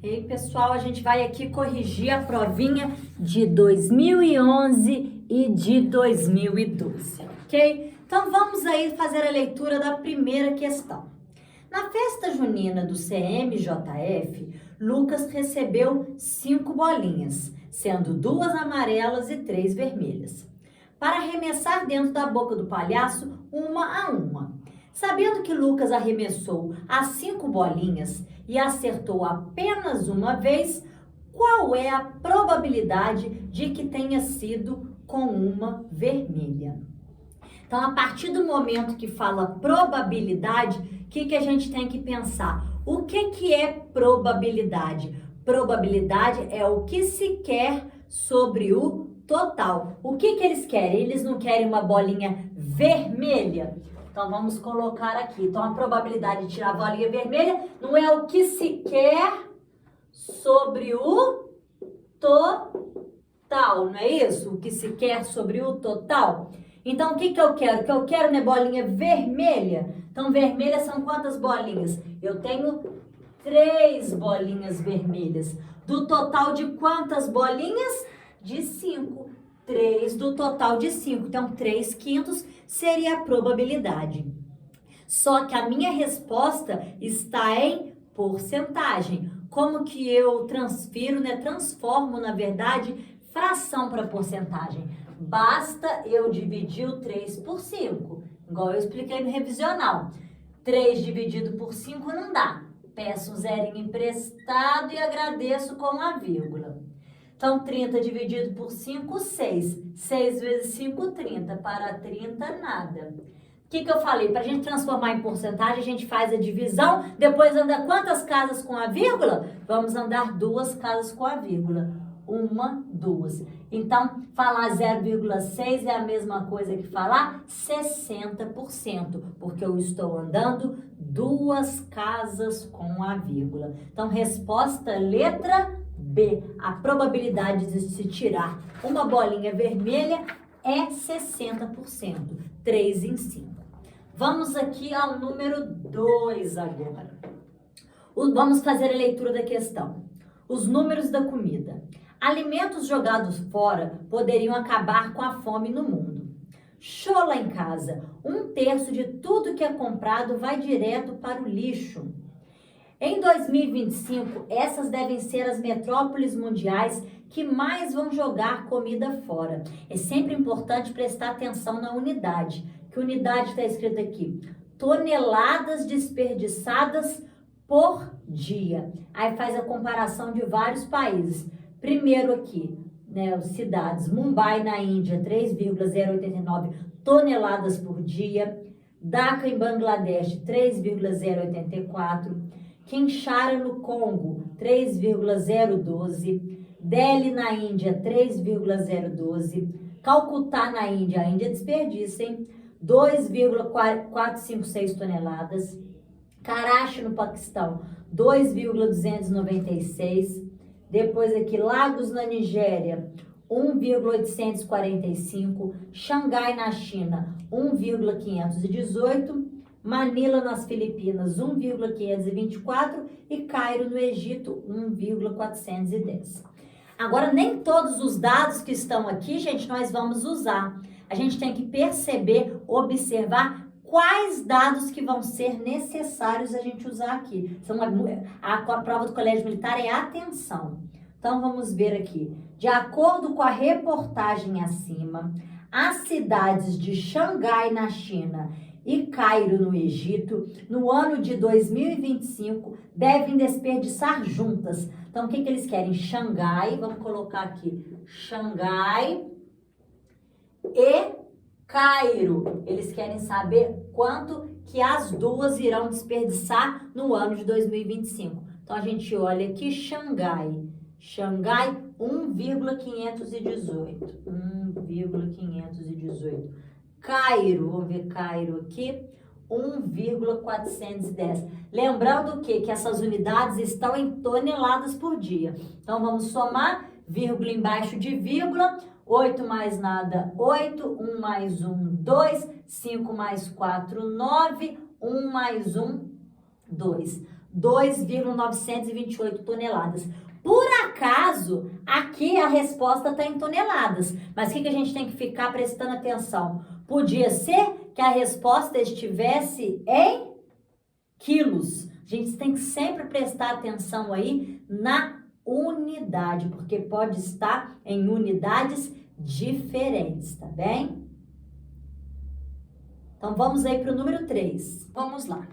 E aí, pessoal, a gente vai aqui corrigir a provinha de 2011 e de 2012, ok? Então, vamos aí fazer a leitura da primeira questão. Na festa junina do CMJF, Lucas recebeu 5 bolinhas, sendo 2 amarelas e 3 vermelhas, para arremessar dentro da boca do palhaço uma a uma. Sabendo que Lucas arremessou as 5 bolinhas e acertou apenas uma vez, qual é a probabilidade de que tenha sido com uma vermelha? Então, a partir do momento que fala probabilidade, o que a gente tem que pensar? O que é probabilidade? Probabilidade é o que se quer sobre o total. O que eles querem? Eles não querem uma bolinha vermelha? Então, vamos colocar aqui. Então, a probabilidade de tirar a bolinha vermelha não é o que se quer sobre o total, não é isso? O que se quer sobre o total. Então, o que eu quero? O que eu quero não é bolinha vermelha. Então, vermelha são quantas bolinhas? Eu tenho 3 bolinhas vermelhas. Do total de quantas bolinhas? De 5. 3 do total de 5. Então, 3/5 seria a probabilidade. Só que a minha resposta está em porcentagem. Como que eu transfiro, transformo, na verdade, fração para porcentagem? Basta eu dividir o 3 por 5, igual eu expliquei no revisional. 3 dividido por 5 não dá. Peço um zerinho emprestado e agradeço com a vírgula. Então, 30 dividido por 5, 6. 6 vezes 5, 30. Para 30, nada. O que eu falei? Para a gente transformar em porcentagem, a gente faz a divisão, depois anda quantas casas com a vírgula? Vamos andar 2 casas com a vírgula. 1, 2. Então, falar 0,6 é a mesma coisa que falar 60%, porque eu estou andando 2 casas com a vírgula. Então, resposta letra B. A probabilidade de se tirar uma bolinha vermelha é 60%. 3 em 5. Vamos aqui ao número 2 agora. Vamos fazer a leitura da questão. Os números da comida. Alimentos jogados fora poderiam acabar com a fome no mundo. Show lá em casa. 1/3 de tudo que é comprado vai direto para o lixo. Em 2025, essas devem ser as metrópoles mundiais que mais vão jogar comida fora. É sempre importante prestar atenção na unidade. Que unidade está escrito aqui? Toneladas desperdiçadas por dia. Aí faz a comparação de vários países. Primeiro aqui, cidades. Mumbai, na Índia, 3,089 toneladas por dia. Dhaka, em Bangladesh, 3,084. Kinshasa, no Congo, 3,012. Delhi, na Índia, 3,012. Calcutá, na Índia, a Índia desperdiça, hein? 2,456 toneladas. Karachi, no Paquistão, 2,296. Depois aqui, Lagos, na Nigéria, 1,845. Xangai, na China, 1,518. Manila, nas Filipinas, 1,524. E Cairo, no Egito, 1,410. Agora, nem todos os dados que estão aqui, gente, nós vamos usar. A gente tem que perceber, observar quais dados que vão ser necessários a gente usar aqui. A prova do Colégio Militar é atenção. Então, vamos ver aqui. De acordo com a reportagem acima, as cidades de Xangai, na China, e Cairo, no Egito, no ano de 2025, devem desperdiçar juntas. Então, o que eles querem? Xangai, vamos colocar aqui, Xangai e Cairo. Eles querem saber quanto que as duas irão desperdiçar no ano de 2025. Então, a gente olha aqui, Xangai, 1,518. 1,518. Cairo, vamos ver Cairo aqui, 1,410. Lembrando que essas unidades estão em toneladas por dia. Então, vamos somar, vírgula embaixo de vírgula, 8 mais nada, 8, 1 mais 1, 2, 5 mais 4, 9, 1 mais 1, 2. 2,928 toneladas. Por acaso, aqui a resposta está em toneladas, mas o que a gente tem que ficar prestando atenção? Podia ser que a resposta estivesse em quilos. A gente tem que sempre prestar atenção aí na unidade, porque pode estar em unidades diferentes, tá bem? Então, vamos aí para o número 3. Vamos lá.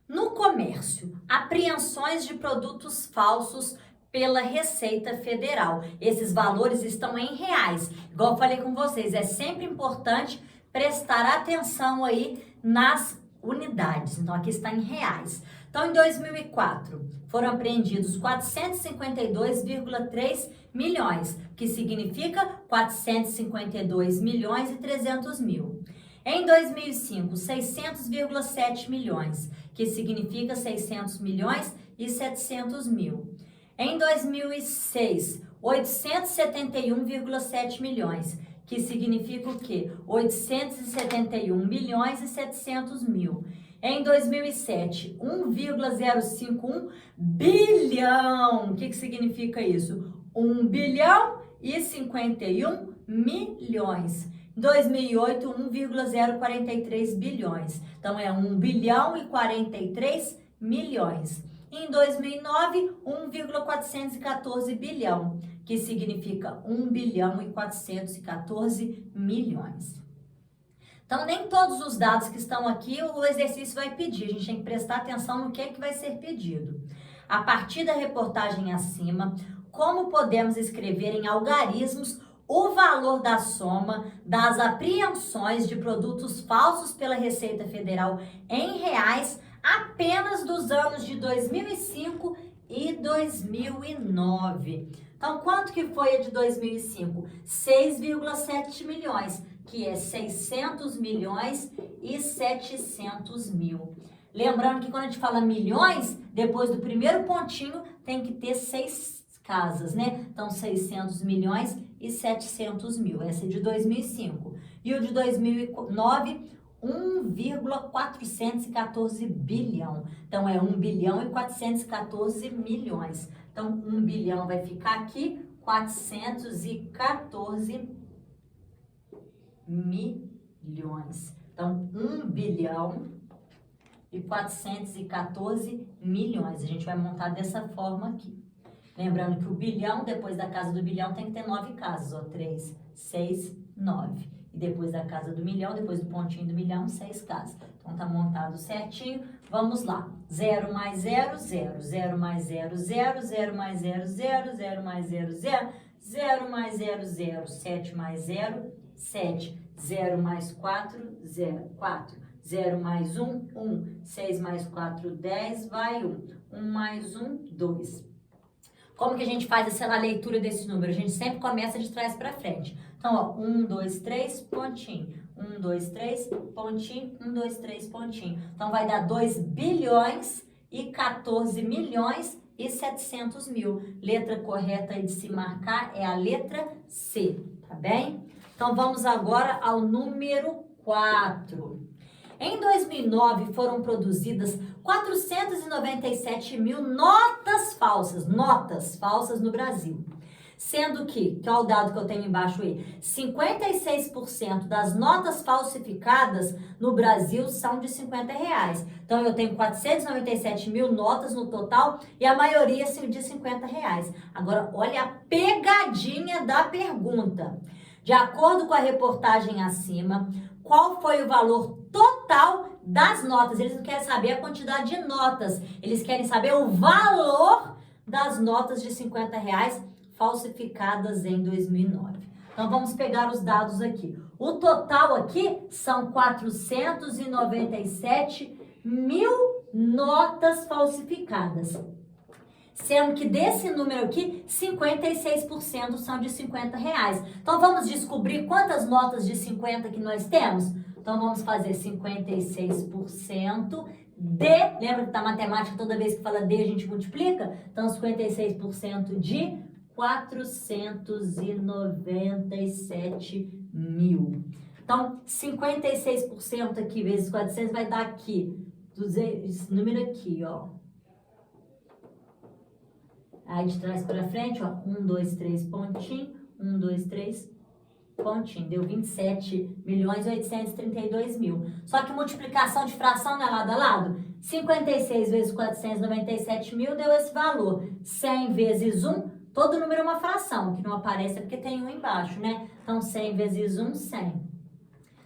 No comércio, apreensões de produtos falsos pela Receita Federal. Esses valores estão em reais. Igual eu falei com vocês, é sempre importante prestar atenção aí nas unidades. Então, aqui está em reais. Então, em 2004, foram apreendidos 452,3 milhões, que significa 452 milhões e 300 mil. Em 2005, 600,7 milhões, que significa 600 milhões e 700 mil. Em 2006, 871,7 milhões, que significa o quê? 871 milhões e 700 mil. Em 2007, 1,051 bilhão. O que significa isso? 1 bilhão e 51 milhões. Em 2008, 1,043 bilhões. Então, é 1 bilhão e 43 milhões. Em 2009, 1,414 bilhão, que significa 1 bilhão e 414 milhões. Então, nem todos os dados que estão aqui o exercício vai pedir. A gente tem que prestar atenção no que é que vai ser pedido. A partir da reportagem acima, como podemos escrever em algarismos o valor da soma das apreensões de produtos falsos pela Receita Federal em reais apenas dos anos de 2005 e 2009. Então, quanto que foi a de 2005? 6,7 milhões, que é 600 milhões e 700 mil. Lembrando que quando a gente fala milhões, depois do primeiro pontinho tem que ter 6 casas, né? Então, 600 milhões e 700 mil. Essa é de 2005. E o de 2009, 1,414 bilhão. Então, é 1 bilhão e 414 milhões. Então, 1 bilhão vai ficar aqui, 414 milhões. Então, 1 bilhão e 414 milhões. A gente vai montar dessa forma aqui. Lembrando que o bilhão, depois da casa do bilhão, tem que ter 9 casas. Ó, 3, 6, 9. E depois da casa do milhão, depois do pontinho do milhão, 6 casas. Então, tá montado certinho. Vamos lá. 0 mais 0, 0. 0 mais 0, 0. 0 mais 0, 0. 0 mais 0, 0. 0 mais 0, 0. 7 mais 0, 7. 0 mais 4, 0. 4. 0 mais 1, 1. 6 mais 4, 10. Vai 1. 1 mais 1, 2. Como que a gente faz a leitura desse número? A gente sempre começa de trás para frente. Então, ó, 1, 2, 3, pontinho. 1, 2, 3, pontinho. 1, 2, 3, pontinho. Então, vai dar 2 bilhões e 14 milhões e 700 mil. Letra correta aí de se marcar é a letra C, tá bem? Então, vamos agora ao número 4. Em 2009, foram produzidas 497 mil notas falsas no Brasil. Sendo que é o dado que eu tenho embaixo aí, 56% das notas falsificadas no Brasil são de R$50. Então, eu tenho 497 mil notas no total e a maioria de R$50. Agora, olha a pegadinha da pergunta. De acordo com a reportagem acima, qual foi o valor total das notas? Eles não querem saber a quantidade de notas, eles querem saber o valor das notas de R$50 falsificadas em 2009. Então, vamos pegar os dados aqui. O total aqui são 497 mil notas falsificadas. Sendo que desse número aqui, 56% são de R$50. Então, vamos descobrir quantas notas de 50 que nós temos? Então, vamos fazer 56% de... Lembra que tá matemática, toda vez que fala de, a gente multiplica? Então, 56% de 497 mil. Então, 56% aqui vezes 400 vai dar aqui, esse número aqui, ó. Aí de trás para frente, ó, 1, 2, 3, pontinho, 1, 2, 3, pontinho. Deu 27.832.000. Só que multiplicação de fração não é lado a lado? 56 vezes 497.000 deu esse valor. 100 vezes 1, todo número é uma fração, que não aparece é porque tem 1 embaixo, né? Então, 100 vezes 1, 100.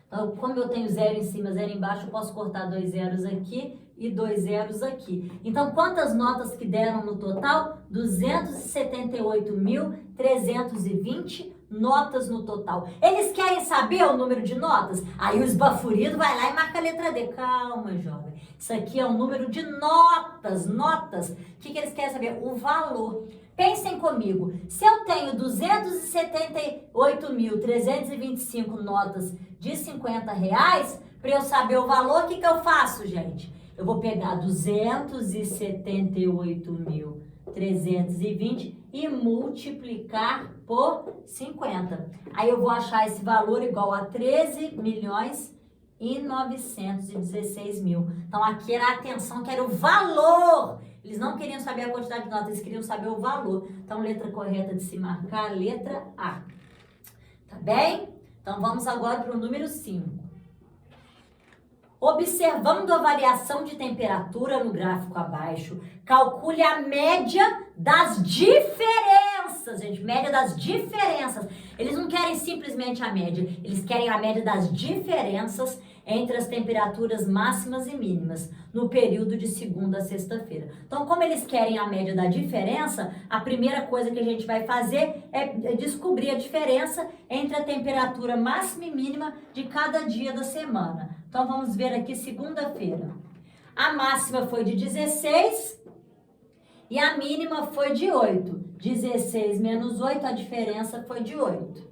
Então, como eu tenho 0 em cima, 0 embaixo, eu posso cortar 2 zeros aqui e 2 zeros aqui. Então, quantas notas que deram no total? 278.320 notas no total. Eles querem saber o número de notas? Aí o esbaforido vai lá e marca a letra D. Calma, jovem. Isso aqui é um número de notas. Notas. O que eles querem saber? O valor. Pensem comigo. Se eu tenho 278.325 notas de R$50, para eu saber o valor, o que eu faço, gente? Eu vou pegar 278.320 e multiplicar por 50. Aí eu vou achar esse valor igual a 13.916.000. Então aqui era a atenção, que era o valor. Eles não queriam saber a quantidade de notas, eles queriam saber o valor. Então, letra correta de se marcar, letra A. Tá bem? Então, vamos agora para o número 5. Observando a variação de temperatura no gráfico abaixo, calcule a média das diferenças, gente. Média das diferenças. Eles não querem simplesmente a média, eles querem a média das diferenças entre as temperaturas máximas e mínimas no período de segunda a sexta-feira. Então, como eles querem a média da diferença, a primeira coisa que a gente vai fazer é descobrir a diferença entre a temperatura máxima e mínima de cada dia da semana. Então, vamos ver aqui segunda-feira. A máxima foi de 16 e a mínima foi de 8. 16 menos 8, a diferença foi de 8.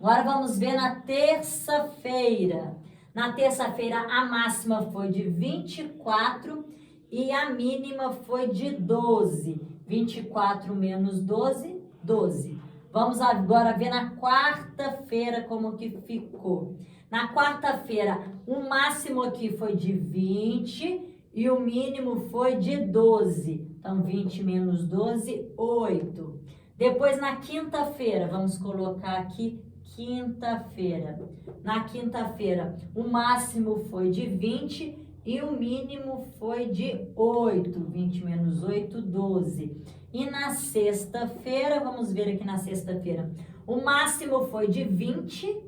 Agora, vamos ver na terça-feira. Na terça-feira, a máxima foi de 24 e a mínima foi de 12. 24 menos 12, 12. Vamos agora ver na quarta-feira como que ficou. Na quarta-feira, o máximo aqui foi de 20 e o mínimo foi de 12. Então, 20 menos 12, 8. Depois, na quinta-feira, vamos colocar aqui quinta-feira. Na quinta-feira, o máximo foi de 20 e o mínimo foi de 8. 20 menos 8, 12. E na sexta-feira, vamos ver aqui na sexta-feira, o máximo foi de 20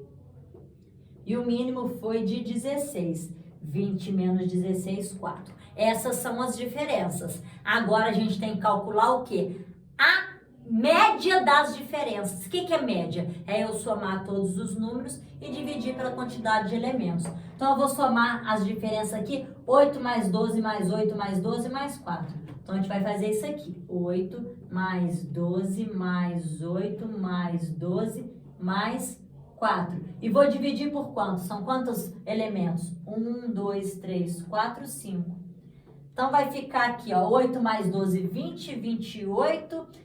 e o mínimo foi de 16. 20 menos 16, 4. Essas são as diferenças. Agora a gente tem que calcular o quê? A média das diferenças. O que é média? É eu somar todos os números e dividir pela quantidade de elementos. Então, eu vou somar as diferenças aqui. 8 mais 12 mais 8 mais 12 mais 4. Então, a gente vai fazer isso aqui. 8 mais 12 mais 8 mais 12 mais 4. E vou dividir por quanto? São quantos elementos? 1, 2, 3, 4, 5. Então, vai ficar aqui, ó. 8 mais 12, 20, 28...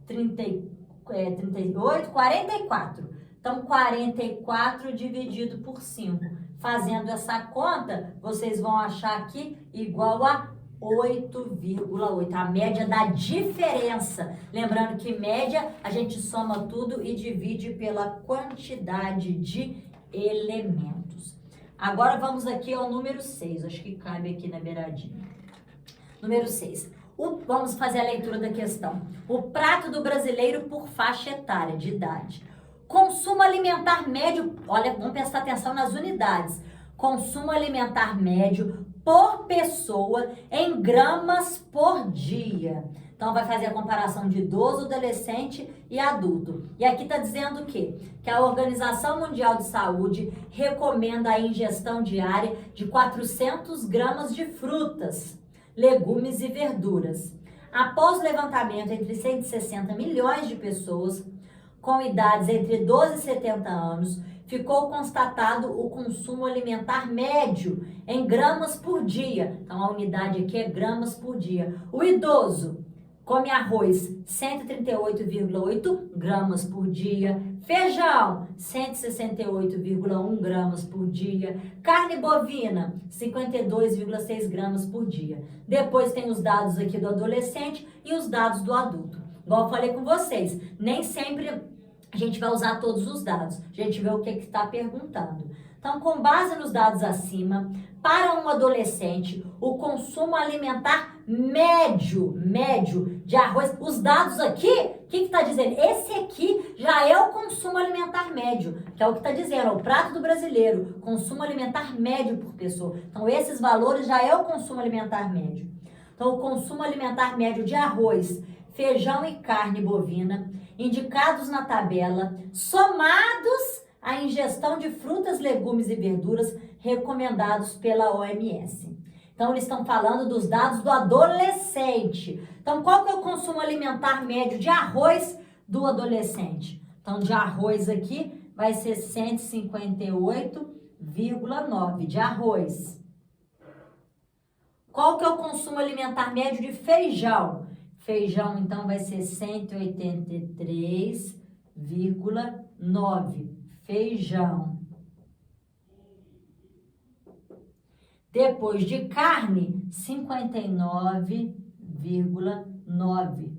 38, 44. Então, 44 dividido por 5. Fazendo essa conta, vocês vão achar aqui igual a 8,8. A média da diferença. Lembrando que média, a gente soma tudo e divide pela quantidade de elementos. Agora, vamos aqui ao número 6. Acho que cabe aqui na beiradinha. Número 6. Vamos fazer a leitura da questão. O prato do brasileiro por faixa etária de idade. Consumo alimentar médio, olha, vamos prestar atenção nas unidades. Consumo alimentar médio por pessoa em gramas por dia. Então, vai fazer a comparação de idoso, adolescente e adulto. E aqui está dizendo o quê? Que a Organização Mundial de Saúde recomenda a ingestão diária de 400 gramas de frutas, legumes e verduras. Após o levantamento entre 160 milhões de pessoas com idades entre 12 e 70 anos, ficou constatado o consumo alimentar médio em gramas por dia. Então, a unidade aqui é gramas por dia. O idoso come arroz 138,8 gramas por dia, feijão 168,1 gramas por dia, carne bovina 52,6 gramas por dia. Depois tem os dados aqui do adolescente e os dados do adulto. Igual eu falei com vocês, nem sempre a gente vai usar todos os dados. A gente vê o que está perguntando. Então, com base nos dados acima, para um adolescente, o consumo alimentar médio de arroz, os dados aqui, o que está dizendo? Esse aqui já é o consumo alimentar médio, que é o que está dizendo, o prato do brasileiro, consumo alimentar médio por pessoa. Então, esses valores já é o consumo alimentar médio. Então, o consumo alimentar médio de arroz, feijão e carne bovina, indicados na tabela, somados à ingestão de frutas, legumes e verduras recomendados pela OMS. Então, eles estão falando dos dados do adolescente. Então, qual que é o consumo alimentar médio de arroz do adolescente? Então, de arroz aqui vai ser 158,9 de arroz. Qual que é o consumo alimentar médio de feijão? Feijão, então, vai ser 183,9. Feijão. Depois de carne, 59,9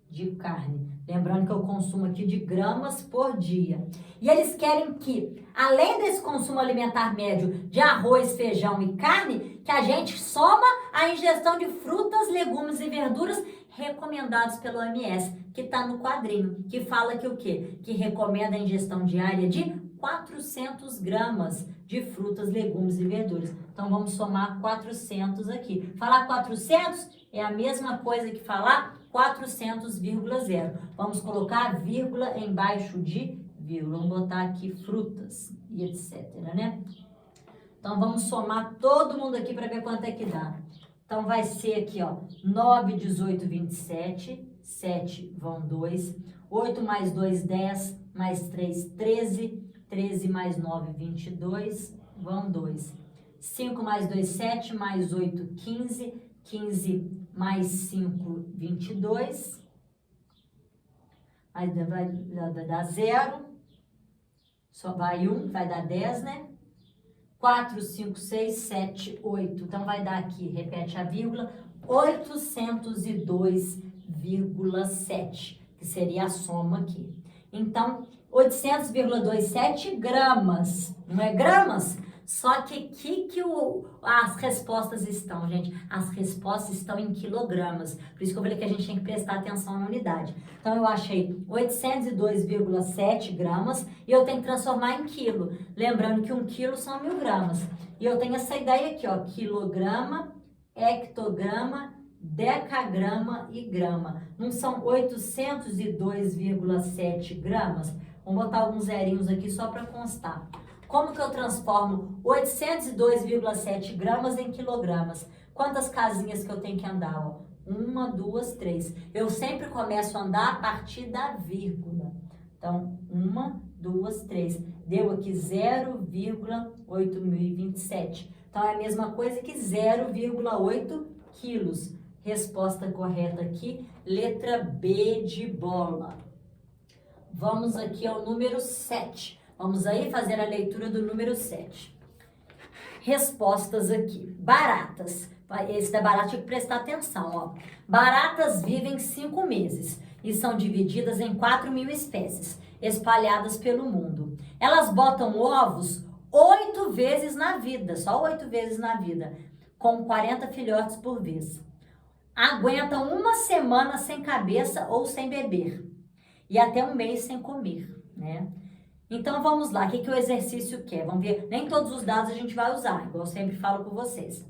de carne. Lembrando que eu consumo aqui de gramas por dia. E eles querem que, além desse consumo alimentar médio de arroz, feijão e carne, que a gente soma a ingestão de frutas, legumes e verduras recomendados pelo OMS, que está no quadrinho, que fala que o quê? Que recomenda a ingestão diária de 400 gramas de frutas, legumes e verduras. Então, vamos somar 400 aqui. Falar 400 é a mesma coisa que falar 400,0. Vamos colocar vírgula embaixo de vírgula. Vamos botar aqui frutas e etc, né? Então, vamos somar todo mundo aqui para ver quanto é que dá. Então, vai ser aqui, ó, 9, 18, 27, 7 vão 2, 8 mais 2, 10, mais 3, 13, 13 mais 9, 22, vão 2. 5 mais 2, 7, mais 8, 15, 15 mais 5, 22, aí vai dar 0, só vai 1, vai dar 10, né? 4, 5, 6, 7, 8. Então, vai dar aqui, repete a vírgula, 802,7, que seria a soma aqui. Então, 800,27 gramas, não é gramas? Só que as respostas estão, gente? As respostas estão em quilogramas. Por isso que eu falei que a gente tem que prestar atenção na unidade. Então, eu achei 802,7 gramas e eu tenho que transformar em quilo. Lembrando que 1 quilo são 1.000 gramas. E eu tenho essa ideia aqui, ó, quilograma, hectograma, decagrama e grama. Não são 802,7 gramas? Vamos botar alguns zerinhos aqui só para constar. Como que eu transformo 802,7 gramas em quilogramas? Quantas casinhas que eu tenho que andar? Ó? 1, 2, 3. Eu sempre começo a andar a partir da vírgula. Então, 1, 2, 3. Deu aqui 0,8027. Então, é a mesma coisa que 0,8 quilos. Resposta correta aqui, letra B de bola. Vamos aqui ao número 7. Vamos aí fazer a leitura do número 7. Respostas aqui. Baratas. Esse da barata tem que prestar atenção, ó. Baratas vivem 5 meses e são divididas em 4.000 espécies, espalhadas pelo mundo. Elas botam ovos 8 vezes na vida, só 8 vezes na vida, com 40 filhotes por vez. Aguentam 1 semana sem cabeça ou sem beber e até 1 mês sem comer, né? Então, vamos lá. O que o exercício quer? Vamos ver. Nem todos os dados a gente vai usar, igual eu sempre falo com vocês.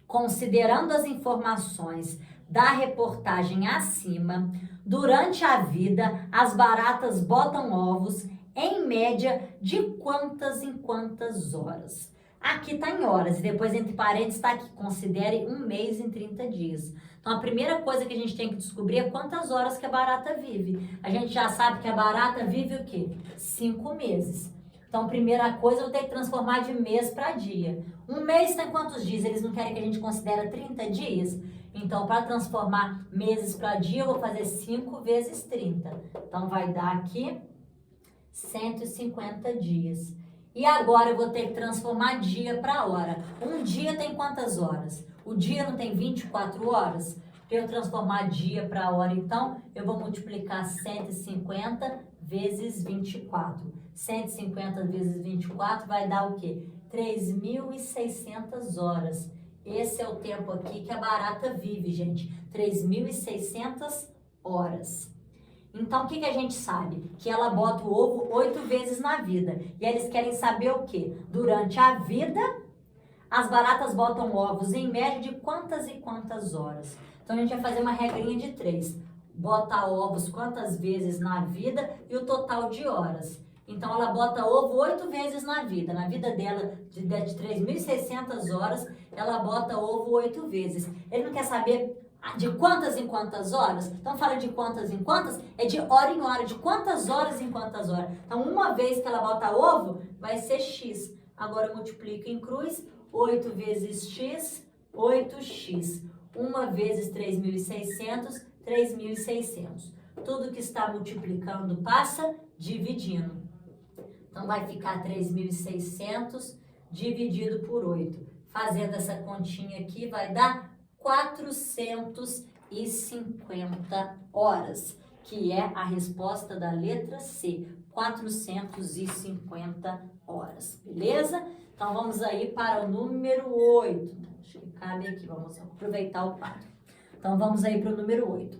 Considerando as informações da reportagem acima, durante a vida, as baratas botam ovos, em média, de quantas em quantas horas? Aqui está em horas, e depois entre parênteses está aqui, considere 1 mês em 30 dias. Então, a primeira coisa que a gente tem que descobrir é quantas horas que a barata vive. A gente já sabe que a barata vive o quê? 5 meses. Então, primeira coisa, eu vou ter que transformar de mês para dia. 1 mês tem quantos dias? Eles não querem que a gente considere 30 dias? Então, para transformar meses para dia, eu vou fazer 5 vezes 30. Então, vai dar aqui 150 dias. E agora eu vou ter que transformar dia para hora. Um dia tem quantas horas? O dia não tem 24 horas? Para eu transformar dia para hora, então, eu vou multiplicar 150 vezes 24. 150 vezes 24 vai dar o quê? 3.600 horas. Esse é o tempo aqui que a barata vive, gente. 3.600 horas. Então, o que a gente sabe? Que ela bota o ovo 8 vezes na vida. E eles querem saber o quê? Durante a vida, as baratas botam ovos em média de quantas e quantas horas. Então, a gente vai fazer uma regrinha de 3. Bota ovos quantas vezes na vida e o total de horas. Então, ela bota ovo 8 vezes na vida. Na vida dela, de 3.600 horas, ela bota ovo 8 vezes. Ele não quer saber de quantas em quantas horas? Então, fala de quantas em quantas, é de hora em hora, de quantas horas em quantas horas. Então, uma vez que ela bota ovo, vai ser x. Agora, multiplica em cruz, 8 vezes x, 8x. 1 vezes 3.600, 3.600. Tudo que está multiplicando passa dividindo. Então, vai ficar 3.600 dividido por 8. Fazendo essa continha aqui, vai dar 450 horas, que é a resposta da letra C, 450 horas, beleza? Então, vamos aí para o número 8, acho que cabe aqui, vamos aproveitar o quadro. Então, vamos aí para o número 8.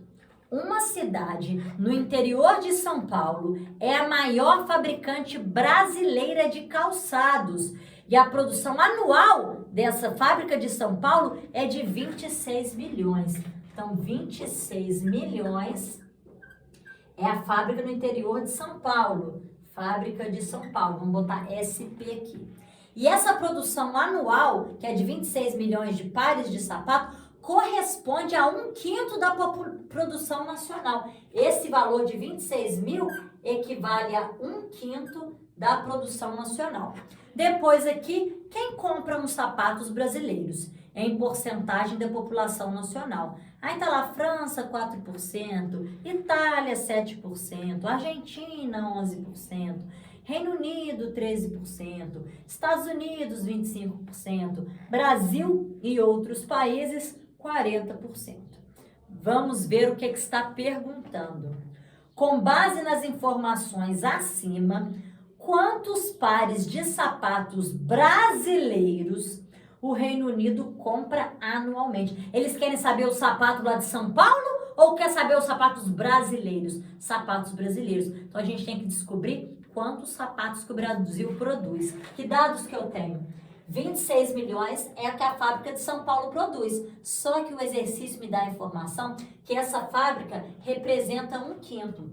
Uma cidade no interior de São Paulo é a maior fabricante brasileira de calçados. E a produção anual dessa fábrica de São Paulo é de 26 milhões. Então, 26 milhões é a fábrica no interior de São Paulo. Fábrica de São Paulo. Vamos botar SP aqui. E essa produção anual, que é de 26 milhões de pares de sapato, corresponde a 1/5 da produção nacional. Esse valor de 26 mil equivale a 1/5 da produção nacional. Depois aqui, quem compra os sapatos brasileiros em porcentagem da população nacional? Aí tá lá França 4%, Itália 7%, Argentina 11%, Reino Unido 13%, Estados Unidos 25%, Brasil e outros países 40%. Vamos ver o que está perguntando. Com base nas informações acima, quantos pares de sapatos brasileiros o Reino Unido compra anualmente? Eles querem saber o sapato lá de São Paulo ou quer saber os sapatos brasileiros? Sapatos brasileiros. Então, a gente tem que descobrir quantos sapatos que o Brasil produz. Que dados que eu tenho? 26 milhões é o que a fábrica de São Paulo produz. Só que o exercício me dá a informação que essa fábrica representa 1/5.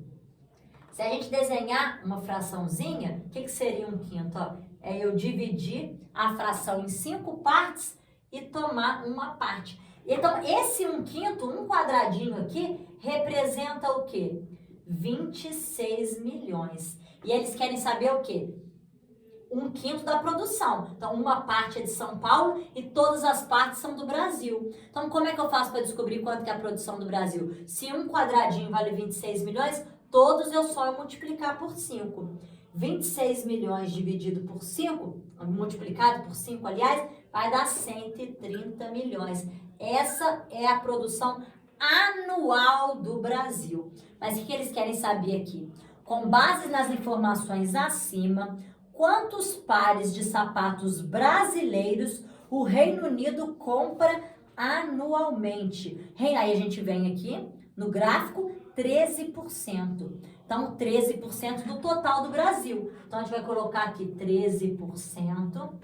Se a gente desenhar uma fraçãozinha, o que seria 1/5? Ó, é eu dividir a fração em 5 partes e tomar uma parte. Então, esse 1/5, um quadradinho aqui, representa o quê? 26 milhões. E eles querem saber o quê? 1/5 da produção. Então, uma parte é de São Paulo e todas as partes são do Brasil. Então, como é que eu faço para descobrir quanto que é a produção do Brasil? Se um quadradinho vale 26 milhões, todos eu só multiplicar por 5. 26 milhões dividido por 5, multiplicado por 5, aliás, vai dar 130 milhões. Essa é a produção anual do Brasil. Mas o que eles querem saber aqui? Com base nas informações acima, quantos pares de sapatos brasileiros o Reino Unido compra anualmente? Aí a gente vem aqui no gráfico, 13%. Então, 13% do total do Brasil. Então, a gente vai colocar aqui 13%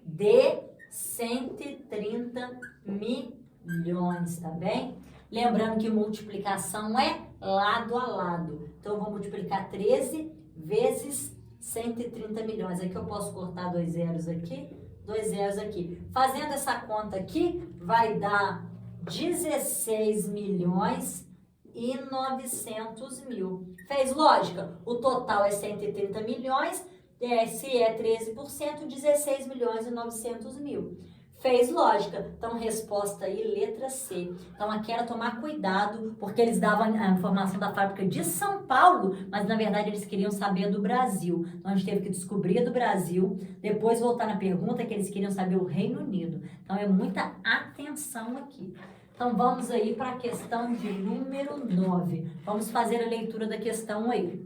de 130 milhões, tá bem? Lembrando que multiplicação é lado a lado. Então, eu vou multiplicar 13 vezes 130 milhões. Aqui eu posso cortar 2 zeros aqui, 2 zeros aqui. Fazendo essa conta aqui, vai dar 16 milhões e 900 mil. Fez lógica? O total é 130 milhões, se é 13%, 16 milhões e 900 mil. Fez lógica. Então, resposta aí, letra C. Então, aqui era tomar cuidado, porque eles davam a informação da fábrica de São Paulo, mas, na verdade, eles queriam saber do Brasil. Então, a gente teve que descobrir do Brasil, depois voltar na pergunta que eles queriam saber o Reino Unido. Então, é muita atenção aqui. Então, vamos aí para a questão de número 9. Vamos fazer a leitura da questão aí.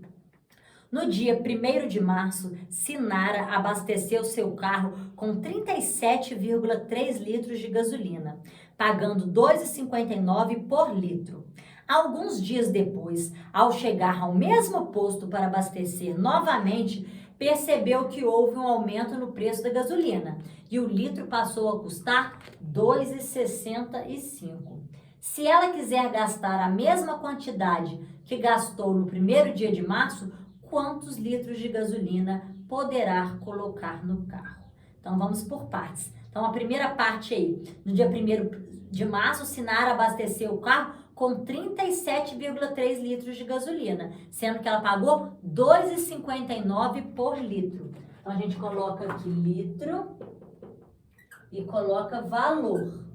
No dia 1º de março, Sinara abasteceu seu carro com 37,3 litros de gasolina, pagando R$ 2,59 por litro. Alguns dias depois, ao chegar ao mesmo posto para abastecer novamente, percebeu que houve um aumento no preço da gasolina e o litro passou a custar R$ 2,65. Se ela quiser gastar a mesma quantidade que gastou no primeiro dia de março, quantos litros de gasolina poderá colocar no carro? Então, vamos por partes. Então, a primeira parte aí, no dia 1º de março, Sinara abasteceu o carro com 37,3 litros de gasolina, sendo que ela pagou R$ 2,59 por litro. Então, a gente coloca aqui litro e coloca valor.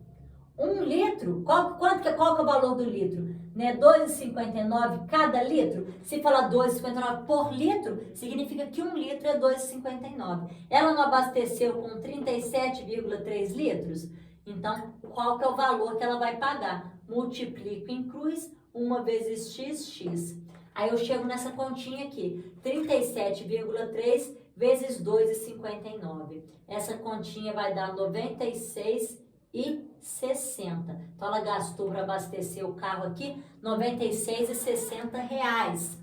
1 litro, qual que é o valor do litro? Né? 2,59 cada litro. Se falar 2,59 por litro, significa que 1 litro é 2,59. Ela não abasteceu com 37,3 litros? Então, qual que é o valor que ela vai pagar? Multiplico em cruz, 1 vezes x. Aí eu chego nessa continha aqui, 37,3 vezes 2,59. Essa continha vai dar 96,60. Então, ela gastou para abastecer o carro aqui R$ 96,60.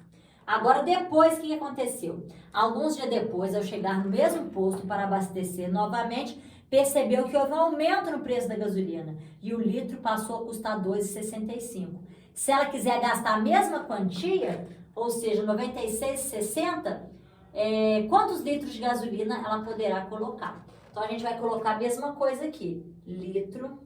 Agora, depois, o que aconteceu? Alguns dias depois, ao chegar no mesmo posto para abastecer novamente, percebeu que houve um aumento no preço da gasolina e o litro passou a custar R$ 2,65. Se ela quiser gastar a mesma quantia, ou seja, R$ 96,60, quantos litros de gasolina ela poderá colocar? Então, a gente vai colocar a mesma coisa aqui, litro,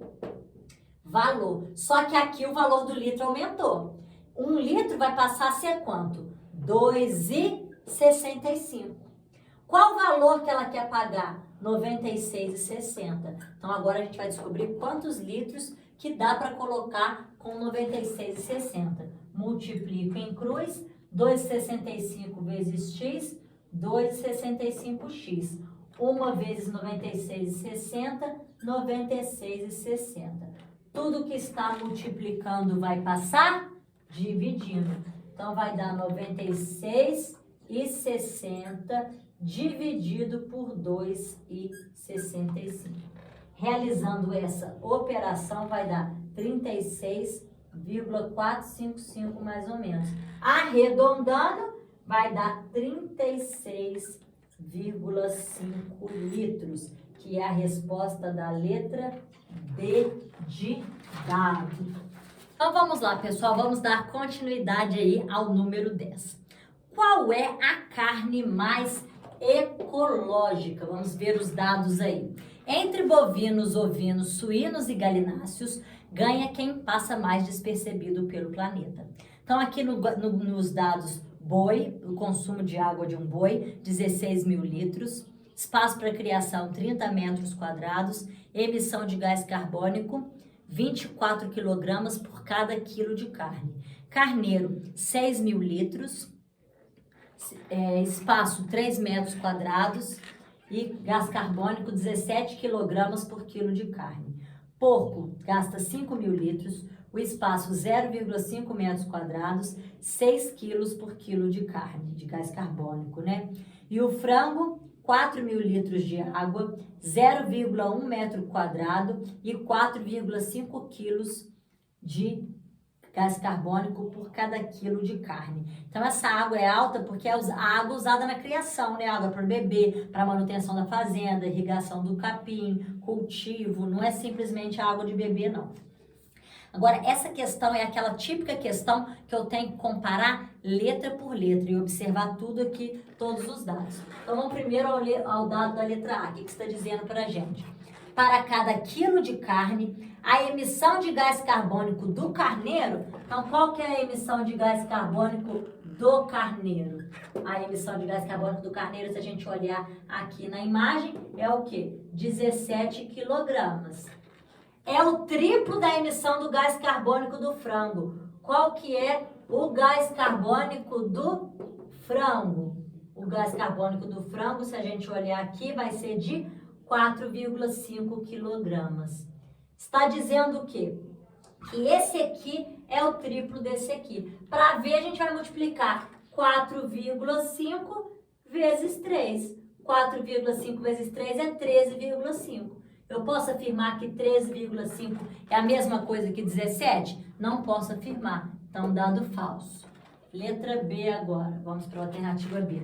valor. Só que aqui o valor do litro aumentou. 1 litro vai passar a ser quanto? R$ 2,65. Qual o valor que ela quer pagar? R$ 96,60. Então, agora a gente vai descobrir quantos litros que dá para colocar com 96,60. Multiplico em cruz, 2,65 vezes x, 2,65x. 1 vezes 96,60, 96,60. Tudo que está multiplicando vai passar dividindo. Então, vai dar 96,60 dividido por 2,65. Realizando essa operação, vai dar 36,455 mais ou menos. Arredondando, vai dar 36,5 litros, que é a resposta da letra D de dado. Então vamos lá, pessoal, vamos dar continuidade aí ao número 10. Qual é a carne mais ecológica? Vamos ver os dados aí. Entre bovinos, ovinos, suínos e galináceos, ganha quem passa mais despercebido pelo planeta. Então aqui nos dados, boi, o consumo de água de um boi, 16 mil litros, espaço para criação 30 metros quadrados, emissão de gás carbônico 24 quilogramas por cada quilo de carne. Carneiro, 6 mil litros, espaço 3 metros quadrados e gás carbônico 17 quilogramas por quilo de carne. Porco, gasta 5 mil litros, o espaço 0,5 metros quadrados, 6 quilos por quilo de carne, de gás carbônico, né? E o frango, 4 mil litros de água, 0,1 metro quadrado e 4,5 quilos de gás carbônico por cada quilo de carne. Então, essa água é alta porque é a água usada na criação, né? Água para beber, para manutenção da fazenda, irrigação do capim, cultivo, não é simplesmente água de beber, não. Agora, essa questão é aquela típica questão que eu tenho que comparar letra por letra e observar tudo aqui, todos os dados. Então, vamos primeiro ao dado da letra A, que está dizendo para a gente. Para cada quilo de carne, a emissão de gás carbônico do carneiro, então qual que é a emissão de gás carbônico do carneiro? A emissão de gás carbônico do carneiro, se a gente olhar aqui na imagem, é o quê? 17 quilogramas. É o triplo da emissão do gás carbônico do frango. Qual que é o gás carbônico do frango? O gás carbônico do frango, se a gente olhar aqui, vai ser de 4,5 quilogramas. Está dizendo o quê? que esse aqui é o triplo desse aqui. Para ver, a gente vai multiplicar 4,5 vezes 3. 4,5 vezes 3 é 13,5. Eu posso afirmar que 13,5 é a mesma coisa que 17? Não posso afirmar. Então, dado falso. Letra B agora. Vamos para a alternativa B.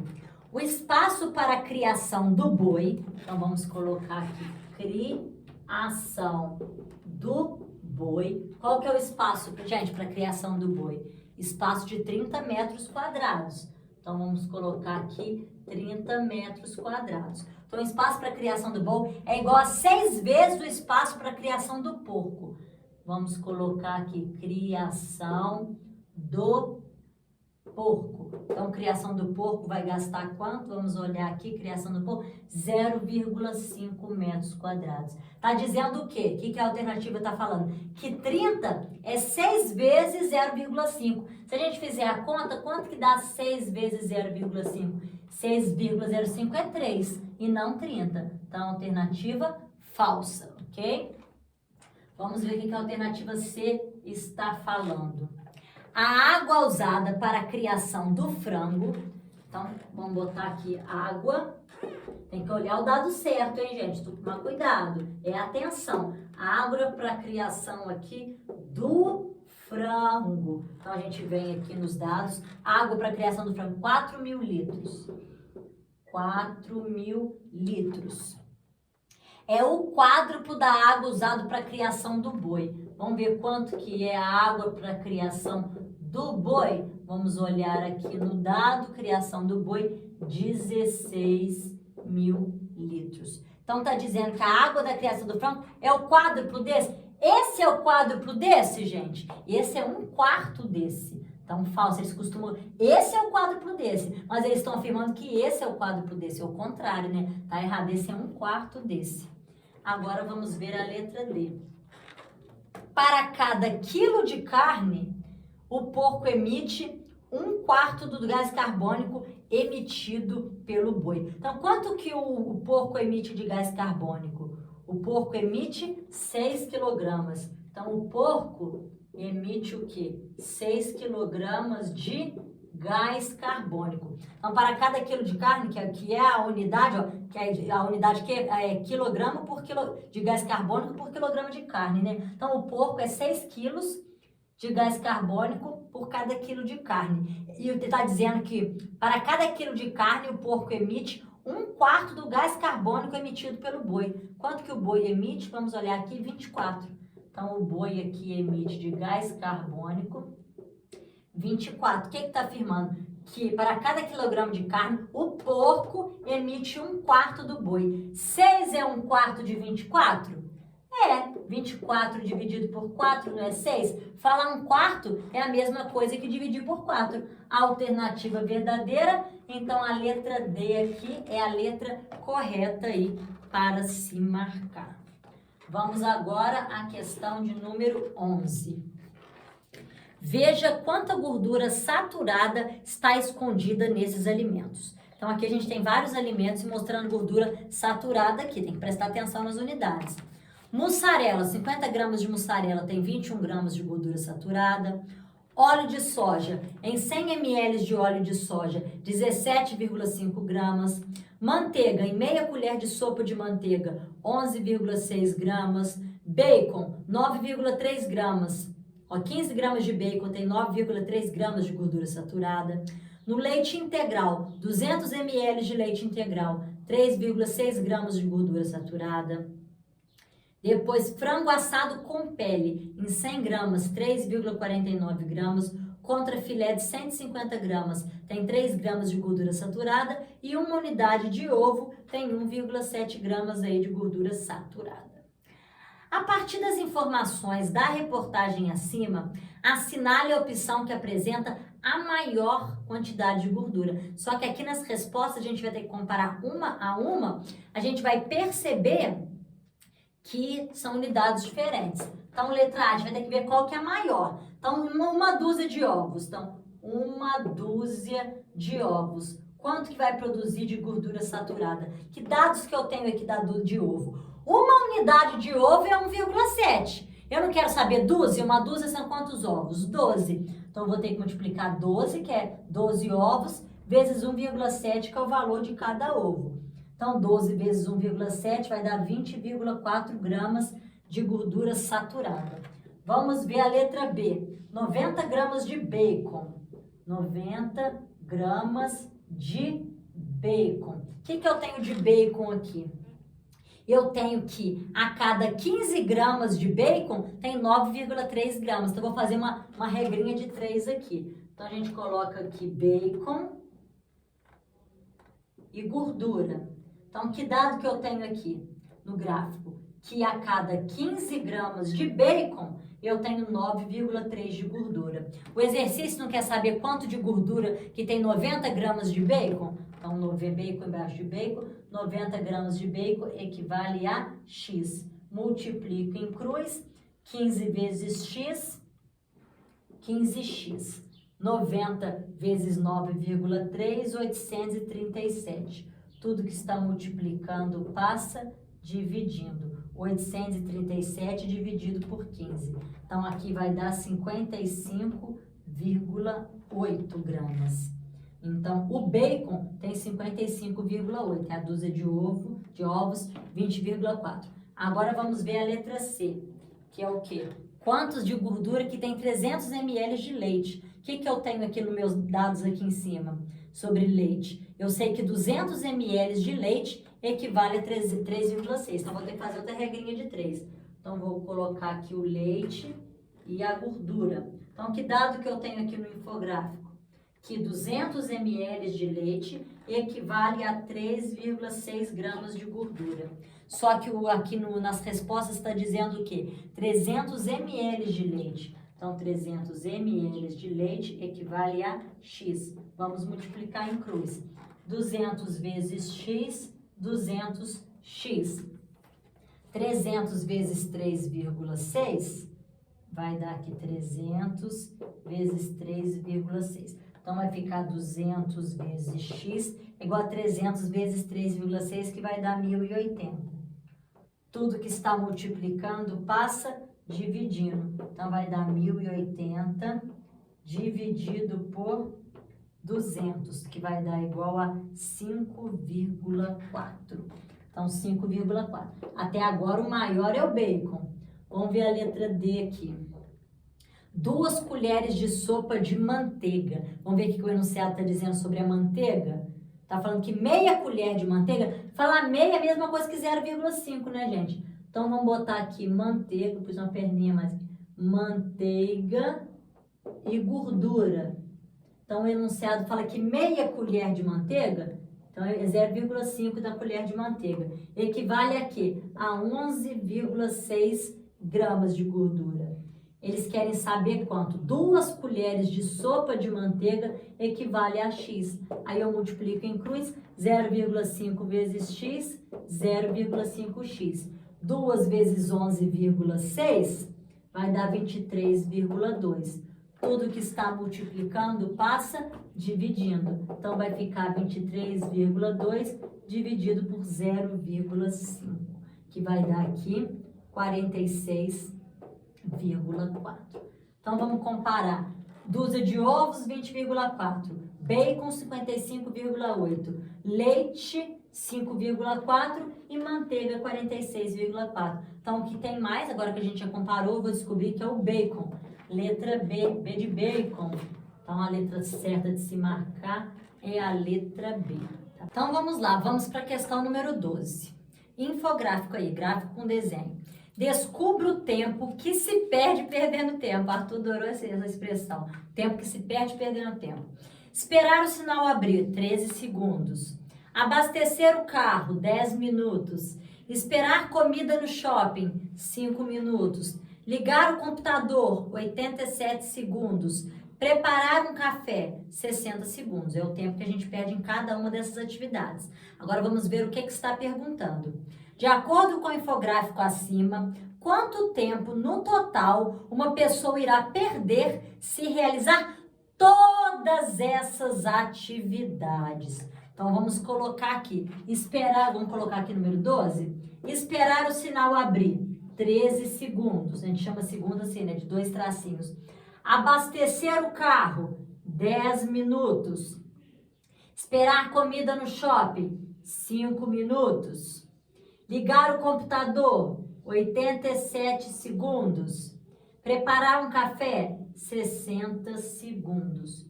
O espaço para a criação do boi. Então, vamos colocar aqui. Criação do boi. Qual que é o espaço, gente, para a criação do boi? Espaço de 30 metros quadrados. Então, vamos colocar aqui 30 metros quadrados. Então, o espaço para a criação do boi é igual a 6 vezes o espaço para a criação do porco. Vamos colocar aqui, criação do porco. Então, criação do porco vai gastar quanto? Vamos olhar aqui, criação do porco, 0,5 metros quadrados. Tá dizendo o quê? O que a alternativa está falando? Que 30 é 6 vezes 0,5. Se a gente fizer a conta, quanto que dá 6 vezes 0,5? 6,05 é 3 e não 30. Então, alternativa falsa, ok? Vamos ver o que a alternativa C está falando. A água usada para a criação do frango. Então, vamos botar aqui água. Tem que olhar o dado certo, hein, gente? Tomar cuidado. É atenção. A água para a criação aqui do frango. Então, a gente vem aqui nos dados. Água para a criação do frango, 4.000 litros. 4.000 litros. É o quádruplo da água usada para a criação do boi. Vamos ver quanto que é a água para a criação do boi. Vamos olhar aqui no dado, criação do boi, 16.000 litros. Então, tá dizendo que a água da criação do frango é o quádruplo desse. Esse é o quádruplo desse, gente. Esse é 1/4 desse. Então, falso, eles costumam... Esse é o quádruplo desse. Mas eles estão afirmando que esse é o quádruplo desse. É o contrário, né? Tá errado. Esse é 1/4 desse. Agora, vamos ver a letra D. Para cada quilo de carne, o porco emite 1/4 do gás carbônico emitido pelo boi. Então, quanto que o porco emite de gás carbônico? O porco emite 6 quilogramas. Então, o porco emite o quê? 6 quilogramas de gás carbônico. Então, para cada quilo de carne, que é a unidade, ó, que é a unidade que é quilograma por quilo de gás carbônico por quilograma de carne, né? Então, o porco é 6 quilos de gás carbônico por cada quilo de carne. E está dizendo que para cada quilo de carne, o porco emite 1/4 do gás carbônico emitido pelo boi. Quanto que o boi emite? Vamos olhar aqui, 24. Então, o boi aqui emite de gás carbônico 24. O que está afirmando? Que para cada quilograma de carne, o porco emite 1/4 do boi. 6 é 1/4 de 24? É, 24 dividido por 4 não é 6? Falar 1/4 é a mesma coisa que dividir por 4. A alternativa verdadeira, então a letra D aqui é a letra correta aí para se marcar. Vamos agora à questão de número 11. Veja quanta gordura saturada está escondida nesses alimentos. Então aqui a gente tem vários alimentos mostrando gordura saturada aqui, tem que prestar atenção nas unidades. Mussarela, 50 gramas de mussarela tem 21 gramas de gordura saturada. Óleo de soja, em 100 ml de óleo de soja, 17,5 gramas. Manteiga, em meia colher de sopa de manteiga, 11,6 gramas. Bacon, 9,3 gramas. 15 gramas de bacon tem 9,3 gramas de gordura saturada. No leite integral, 200 ml de leite integral, 3,6 gramas de gordura saturada. Depois, frango assado com pele, em 100 gramas, 3,49 gramas, contra filé de 150 gramas, tem 3 gramas de gordura saturada, e uma unidade de ovo tem 1,7 gramas aí de gordura saturada. A partir das informações da reportagem acima, assinale a opção que apresenta a maior quantidade de gordura. Só que aqui nas respostas a gente vai ter que comparar uma a uma, a gente vai perceber que são unidades diferentes. Então, letra A, a gente vai ter que ver qual que é a maior. Então, uma dúzia de ovos. Então, uma dúzia de ovos. Quanto que vai produzir de gordura saturada? Que dados que eu tenho aqui de ovo? Uma unidade de ovo é 1,7. Eu não quero saber dúzia, uma dúzia são quantos ovos? 12. Então, eu vou ter que multiplicar 12, que é 12 ovos, vezes 1,7, que é o valor de cada ovo. Então, 12 vezes 1,7 vai dar 20,4 gramas de gordura saturada. Vamos ver a letra B. 90 gramas de bacon. 90 gramas de bacon. O que eu tenho de bacon aqui? Eu tenho que a cada 15 gramas de bacon tem 9,3 gramas. Então, eu vou fazer uma regrinha de 3 aqui. Então, a gente coloca aqui bacon e gordura. Então, que dado que eu tenho aqui no gráfico? Que a cada 15 gramas de bacon, eu tenho 9,3 de gordura. O exercício não quer saber quanto de gordura que tem 90 gramas de bacon? Então, bacon embaixo de bacon, 90 gramas de bacon equivale a X. Multiplico em cruz, 15 vezes X, 15X. 90 vezes 9,3, 837. Tudo que está multiplicando passa dividindo. 837 dividido por 15. Então, aqui vai dar 55,8 gramas. Então, o bacon tem 55,8. É a dúzia de ovos, 20,4. Agora, vamos ver a letra C, que é o quê? Quantos de gordura que tem 300 ml de leite? O que eu tenho aqui nos meus dados aqui em cima sobre leite? Eu sei que 200 ml de leite equivale a 3,6. Então, vou ter que fazer outra regrinha de 3. Então, vou colocar aqui o leite e a gordura. Então, que dado que eu tenho aqui no infográfico? Que 200 ml de leite equivale a 3,6 gramas de gordura. Só que aqui nas respostas está dizendo o quê? 300 ml de leite. Então, 300 ml de leite equivale a X. Vamos multiplicar em cruz. 200 vezes X, 200X. 300 vezes 3,6 vai dar aqui 300 vezes 3,6. Então, vai ficar 200 vezes X igual a 300 vezes 3,6, que vai dar 1.080. Tudo que está multiplicando passa dividindo. Então, vai dar 1.080 dividido por 200, que vai dar igual a 5,4. Então, 5,4. Até agora, o maior é o bacon. Vamos ver a letra D aqui. 2 colheres de sopa de manteiga. Vamos ver o que o enunciado está dizendo sobre a manteiga? Está falando que meia colher de manteiga. Falar meia é a mesma coisa que 0,5, né, gente? Então, vamos botar aqui manteiga, pus uma perninha mais. Manteiga e gordura. Então, o enunciado fala que meia colher de manteiga, então é 0,5 da colher de manteiga. Equivale a quê? A 11,6 gramas de gordura. Eles querem saber quanto? 2 colheres de sopa de manteiga equivale a X. Aí eu multiplico em cruz, 0,5 vezes X, 0,5X. 2 vezes 11,6 vai dar 23,2. Tudo que está multiplicando passa dividindo. Então, vai ficar 23,2 dividido por 0,5, que vai dar aqui 46,4. Então, vamos comparar. Dúzia de ovos, 20,4. Bacon, 55,8. Leite, 5,4. E manteiga, 46,4. Então, o que tem mais, agora que a gente já comparou, eu vou descobrir que é o bacon. Letra B, B de bacon. Então, a letra certa de se marcar é a letra B. Tá? Então, vamos lá. Vamos para a questão número 12. Infográfico aí, gráfico com desenho. Descubra o tempo que se perde perdendo tempo. Arthur adorou essa expressão. Tempo que se perde perdendo tempo. Esperar o sinal abrir, 13 segundos. Abastecer o carro, 10 minutos. Esperar comida no shopping, 5 minutos. Ligar o computador, 87 segundos. Preparar um café, 60 segundos. É o tempo que a gente perde em cada uma dessas atividades. Agora vamos ver o que está perguntando. De acordo com o infográfico acima, quanto tempo no total uma pessoa irá perder se realizar todas essas atividades? Então vamos colocar aqui, vamos colocar aqui número 12, esperar o sinal abrir. 13 segundos. A gente chama segundo assim, né? De 2 tracinhos. Abastecer o carro, 10 minutos. Esperar comida no shopping, 5 minutos. Ligar o computador, 87 segundos. Preparar um café, 60 segundos.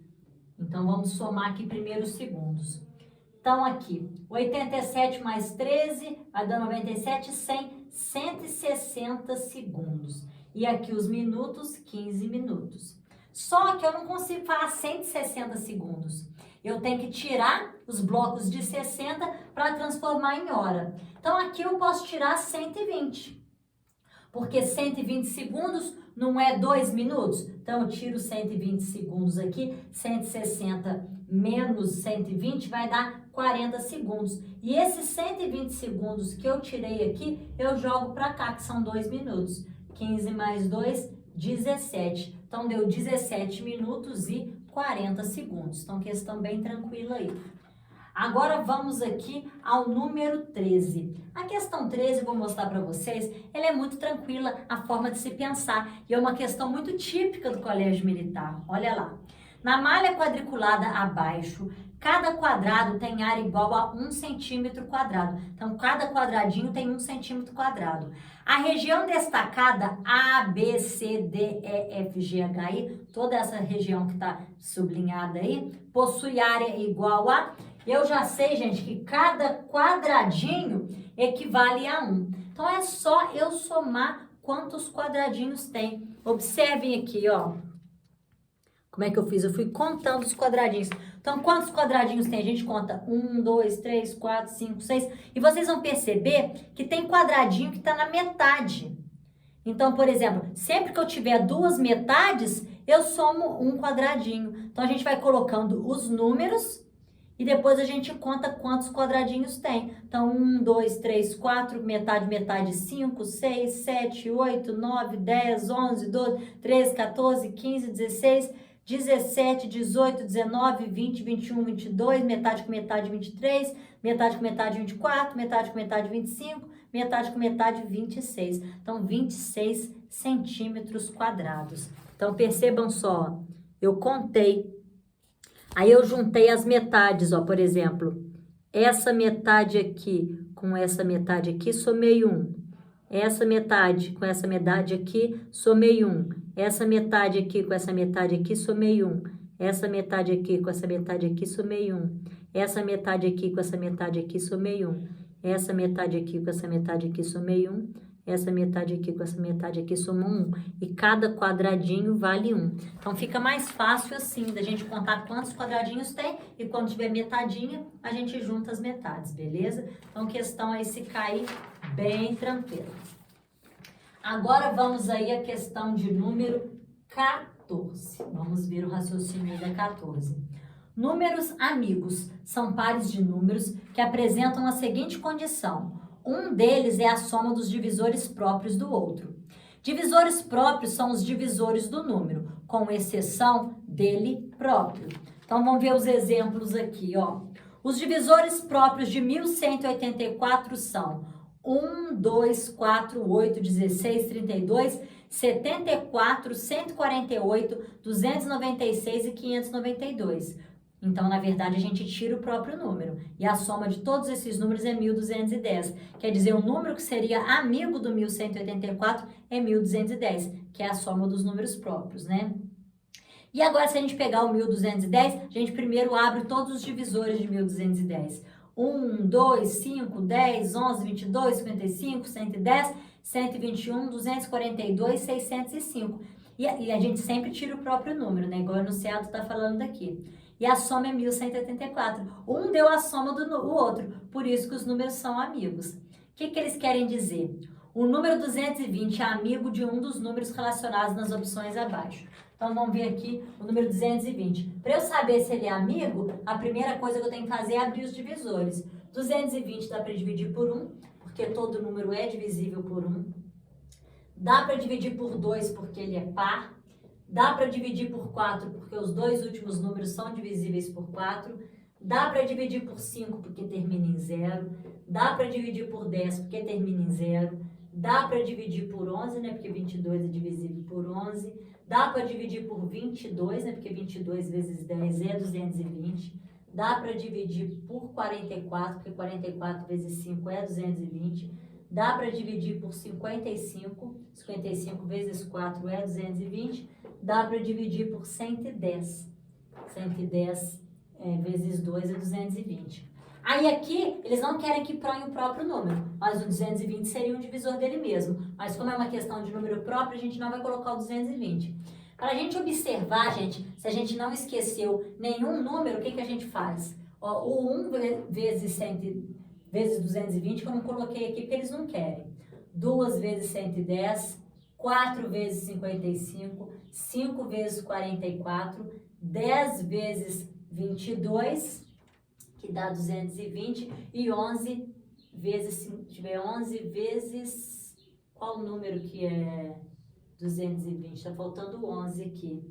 Então, vamos somar aqui primeiro os segundos. Então, aqui, 87 mais 13, vai dar 97, 100, 160 segundos. E aqui os minutos, 15 minutos. Só que eu não consigo falar 160 segundos. Eu tenho que tirar os blocos de 60 para transformar em hora. Então, aqui eu posso tirar 120. Porque 120 segundos não é 2 minutos? Então, eu tiro 120 segundos aqui, 160 menos 120 vai dar 40 segundos. E esses 120 segundos que eu tirei aqui, eu jogo para cá, que são 2 minutos. 15 mais 2, 17. Então, deu 17 minutos e 40 segundos. Então, questão bem tranquila aí. Agora, vamos aqui ao número 13. A questão 13, eu vou mostrar para vocês, ela é muito tranquila, a forma de se pensar. E é uma questão muito típica do colégio militar. Olha lá. Na malha quadriculada abaixo, cada quadrado tem área igual a 1 centímetro quadrado. Então, cada quadradinho tem 1 centímetro quadrado. A região destacada A, B, C, D, E, F, G, H, I, toda essa região que está sublinhada aí, possui área igual a... Eu já sei, gente, que cada quadradinho equivale a 1. Então, é só eu somar quantos quadradinhos tem. Observem aqui, ó. Como é que eu fiz? Eu fui contando os quadradinhos. Então, quantos quadradinhos tem? A gente conta 1, 2, 3, 4, 5, 6. E vocês vão perceber que tem quadradinho que está na metade. Então, por exemplo, sempre que eu tiver 2 metades, eu somo um quadradinho. Então, a gente vai colocando os números e depois a gente conta quantos quadradinhos tem. Então, 1, 2, 3, 4, metade, metade, 5, 6, 7, 8, 9, 10, 11, 12, 13, 14, 15, 16... 17, 18, 19, 20, 21, 22, metade com metade 23, metade com metade 24, metade com metade 25, metade com metade 26. Então, 26 centímetros quadrados. Então, percebam só, eu contei, aí eu juntei as metades, ó, por exemplo, essa metade aqui com essa metade aqui, somei 1. Essa metade com essa metade aqui, somei 1. Essa metade aqui com essa metade aqui, somei 1. Essa metade aqui com essa metade aqui, somei 1. Essa metade aqui com essa metade aqui, somei 1. Essa metade aqui com essa metade aqui, somei 1. Essa metade aqui com essa metade aqui, soma 1. E cada quadradinho vale 1. Então, fica mais fácil assim, da gente contar quantos quadradinhos tem. E quando tiver metadinha, a gente junta as metades, beleza? Então, questão aí se cair bem tranquila. Agora, vamos aí à questão de número 14. Vamos ver o raciocínio aí da 14. Números amigos são pares de números que apresentam a seguinte condição. Um deles é a soma dos divisores próprios do outro. Divisores próprios são os divisores do número, com exceção dele próprio. Então, vamos ver os exemplos aqui, ó. Os divisores próprios de 1184 são 1, 2, 4, 8, 16, 32, 74, 148, 296 e 592. Então, na verdade, a gente tira o próprio número. E a soma de todos esses números é 1210. Quer dizer, o número que seria amigo do 1184 é 1210, que é a soma dos números próprios, né? E agora, se a gente pegar o 1210, a gente primeiro abre todos os divisores de 1210. 1, 2, 5, 10, 11, 22, 55, 110, 121, 242, 605. E a gente sempre tira o próprio número, né? Igual o enunciado está falando daqui. E a soma é 1184. Um deu a soma do outro, por isso que os números são amigos. O que eles querem dizer? O número 220 é amigo de um dos números relacionados nas opções abaixo. Então, vamos ver aqui o número 220. Para eu saber se ele é amigo, a primeira coisa que eu tenho que fazer é abrir os divisores. 220 dá para dividir por 1, porque todo número é divisível por 1. Dá para dividir por 2, porque ele é par. Dá para dividir por 4, porque os dois últimos números são divisíveis por 4. Dá para dividir por 5, porque termina em 0. Dá para dividir por 10, porque termina em 0. Dá para dividir por 11, né? Porque 22 é divisível por 11. Dá para dividir por 22, né? Porque 22 vezes 10 é 220. Dá para dividir por 44, porque 44 vezes 5 é 220. Dá para dividir por 55. 55 vezes 4 é 220. Dá para dividir por 110. 110 vezes 2 é 220. Aí aqui, eles não querem que ponha o próprio número, mas o 220 seria um divisor dele mesmo. Mas como é uma questão de número próprio, a gente não vai colocar o 220. Para a gente observar, gente, se a gente não esqueceu nenhum número, o que a gente faz? Ó, o 1 vezes 220, que eu não coloquei aqui porque eles não querem. 2 vezes 110, 4 vezes 55, 5 vezes 44, 10 vezes 22, que dá 220, e 11 vezes, se tiver 11 vezes, qual número que é 220? Está faltando 11 aqui.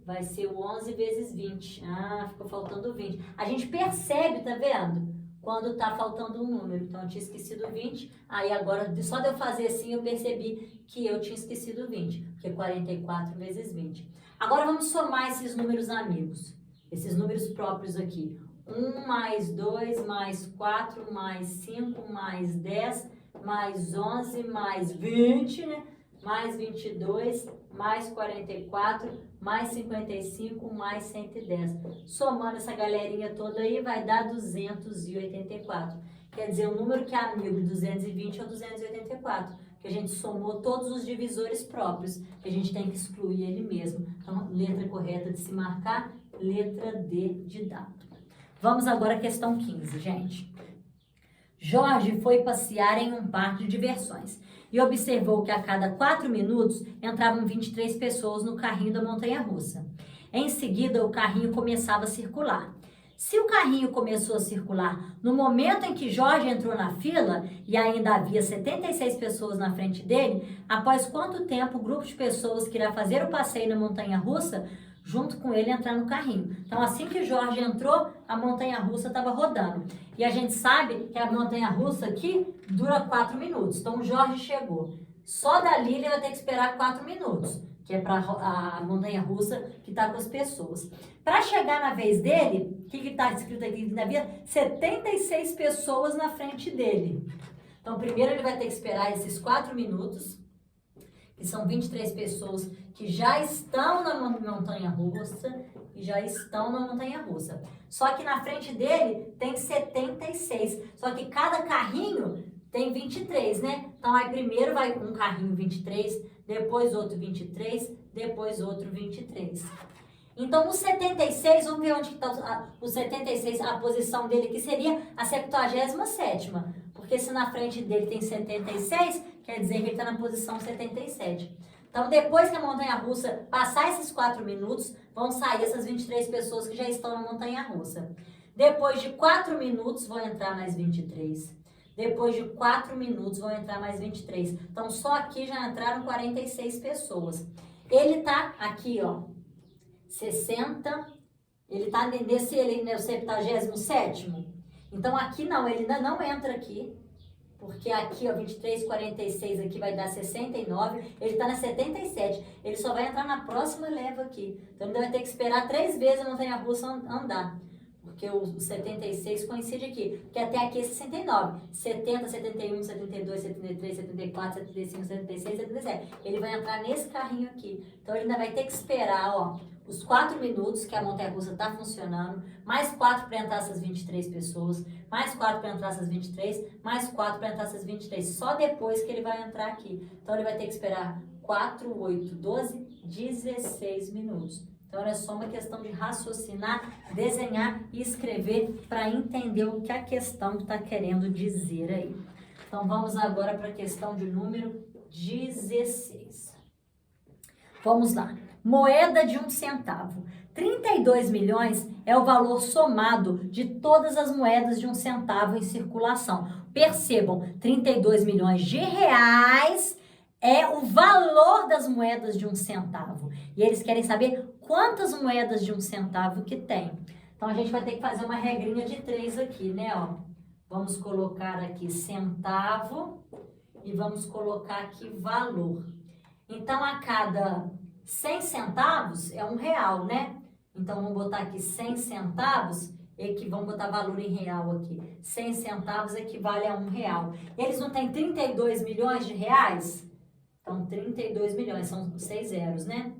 Vai ser o 11 vezes 20. Ah, ficou faltando 20. A gente percebe, tá vendo? Quando tá faltando um número. Então, eu tinha esquecido 20. Aí, agora, só de eu fazer assim, eu percebi que eu tinha esquecido 20. Porque 44 vezes 20. Agora, vamos somar esses números amigos. Esses números próprios aqui. 1 mais 2 mais 4 mais 5 mais 10 mais 11 mais 20, né? Mais 22 mais 44 mais 55 mais 110. Somando essa galerinha toda aí vai dar 284. Quer dizer, o número que é amigo de 220 é o 284. Que a gente somou todos os divisores próprios. Que a gente tem que excluir ele mesmo. Então, letra correta de se marcar, letra D de dado. Vamos agora à questão 15, gente. Jorge foi passear em um parque de diversões e observou que a cada 4 minutos entravam 23 pessoas no carrinho da montanha-russa. Em seguida, o carrinho começava a circular. Se o carrinho começou a circular no momento em que Jorge entrou na fila e ainda havia 76 pessoas na frente dele, após quanto tempo o grupo de pessoas que irá fazer o passeio na montanha-russa junto com ele entrar no carrinho? Então, assim que Jorge entrou, a montanha-russa estava rodando. E a gente sabe que a montanha-russa aqui dura 4 minutos. Então, o Jorge chegou. Só dali ele vai ter que esperar 4 minutos, que é para a montanha-russa que está com as pessoas. Para chegar na vez dele, o que está escrito aqui na via? 76 pessoas na frente dele. Então, primeiro ele vai ter que esperar esses 4 minutos, que são 23 pessoas que já estão na montanha-russa e já estão na montanha-russa. Só que na frente dele tem 76. Só que cada carrinho tem 23, né? Então, aí primeiro vai um carrinho 23, depois outro 23, depois outro 23. Então, o 76, vamos ver onde está o 76, a posição dele que seria a 77ª. Porque se na frente dele tem 76, quer dizer que ele está na posição 77. Então, depois que a montanha-russa passar esses 4 minutos, vão sair essas 23 pessoas que já estão na montanha-russa. Depois de 4 minutos, vão entrar mais 23. Depois de 4 minutos, vão entrar mais 23. Então, só aqui já entraram 46 pessoas. Ele tá aqui, ó, 60. Ele tá nesse, ele é o 77º. Então, aqui não, ele ainda não entra aqui. Porque aqui, ó, 23, 46 aqui vai dar 69, ele está na 77. Ele só vai entrar na próxima leva aqui. Então, ele vai ter que esperar 3 vezes a montanha-russa andar. Porque o 76 coincide aqui. Porque até aqui é 69. 70, 71, 72, 73, 74, 75, 76, 77. Ele vai entrar nesse carrinho aqui. Então, ele ainda vai ter que esperar, ó, os 4 minutos que a montanha-russa está funcionando, mais 4 para entrar essas 23 pessoas, mais 4 para entrar essas 23, mais 4 para entrar essas 23. Só depois que ele vai entrar aqui. Então, ele vai ter que esperar 4, 8, 12, 16 minutos. Então, era só uma questão de raciocinar, desenhar e escrever para entender o que a questão está querendo dizer aí. Então, vamos agora para a questão de número 16. Vamos lá. Moeda de 1 centavo. 32 milhões é o valor somado de todas as moedas de 1 centavo em circulação. Percebam, 32 milhões de reais é o valor das moedas de 1 centavo. E eles querem saber quantas moedas de 1 centavo que tem. Então, a gente vai ter que fazer uma regrinha de 3 aqui, né? Ó, vamos colocar aqui centavo e vamos colocar aqui valor. Então, a cada 100 centavos é R$1, né? Então, vamos botar aqui 100 centavos, vamos botar valor em real aqui. 100 centavos equivale a R$1. Eles não têm 32 milhões de reais? Então, 32 milhões, são 6 zeros, né?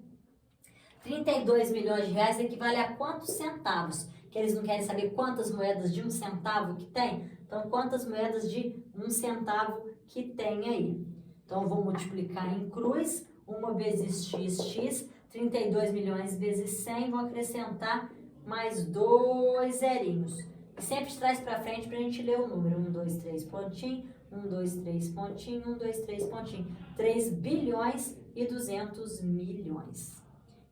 32 milhões de reais equivale a quantos centavos? Que eles não querem saber quantas moedas de 1 centavo que tem? Então, quantas moedas de 1 centavo que tem aí? Então, eu vou multiplicar em cruz, 1 vezes x, 32 milhões vezes 100, vou acrescentar mais 2 zerinhos. E sempre traz para frente para a gente ler o número. 1, 2, 3, pontinho, 1, 2, 3, pontinho, 1, 2, 3, pontinho. 3 bilhões e 200 milhões.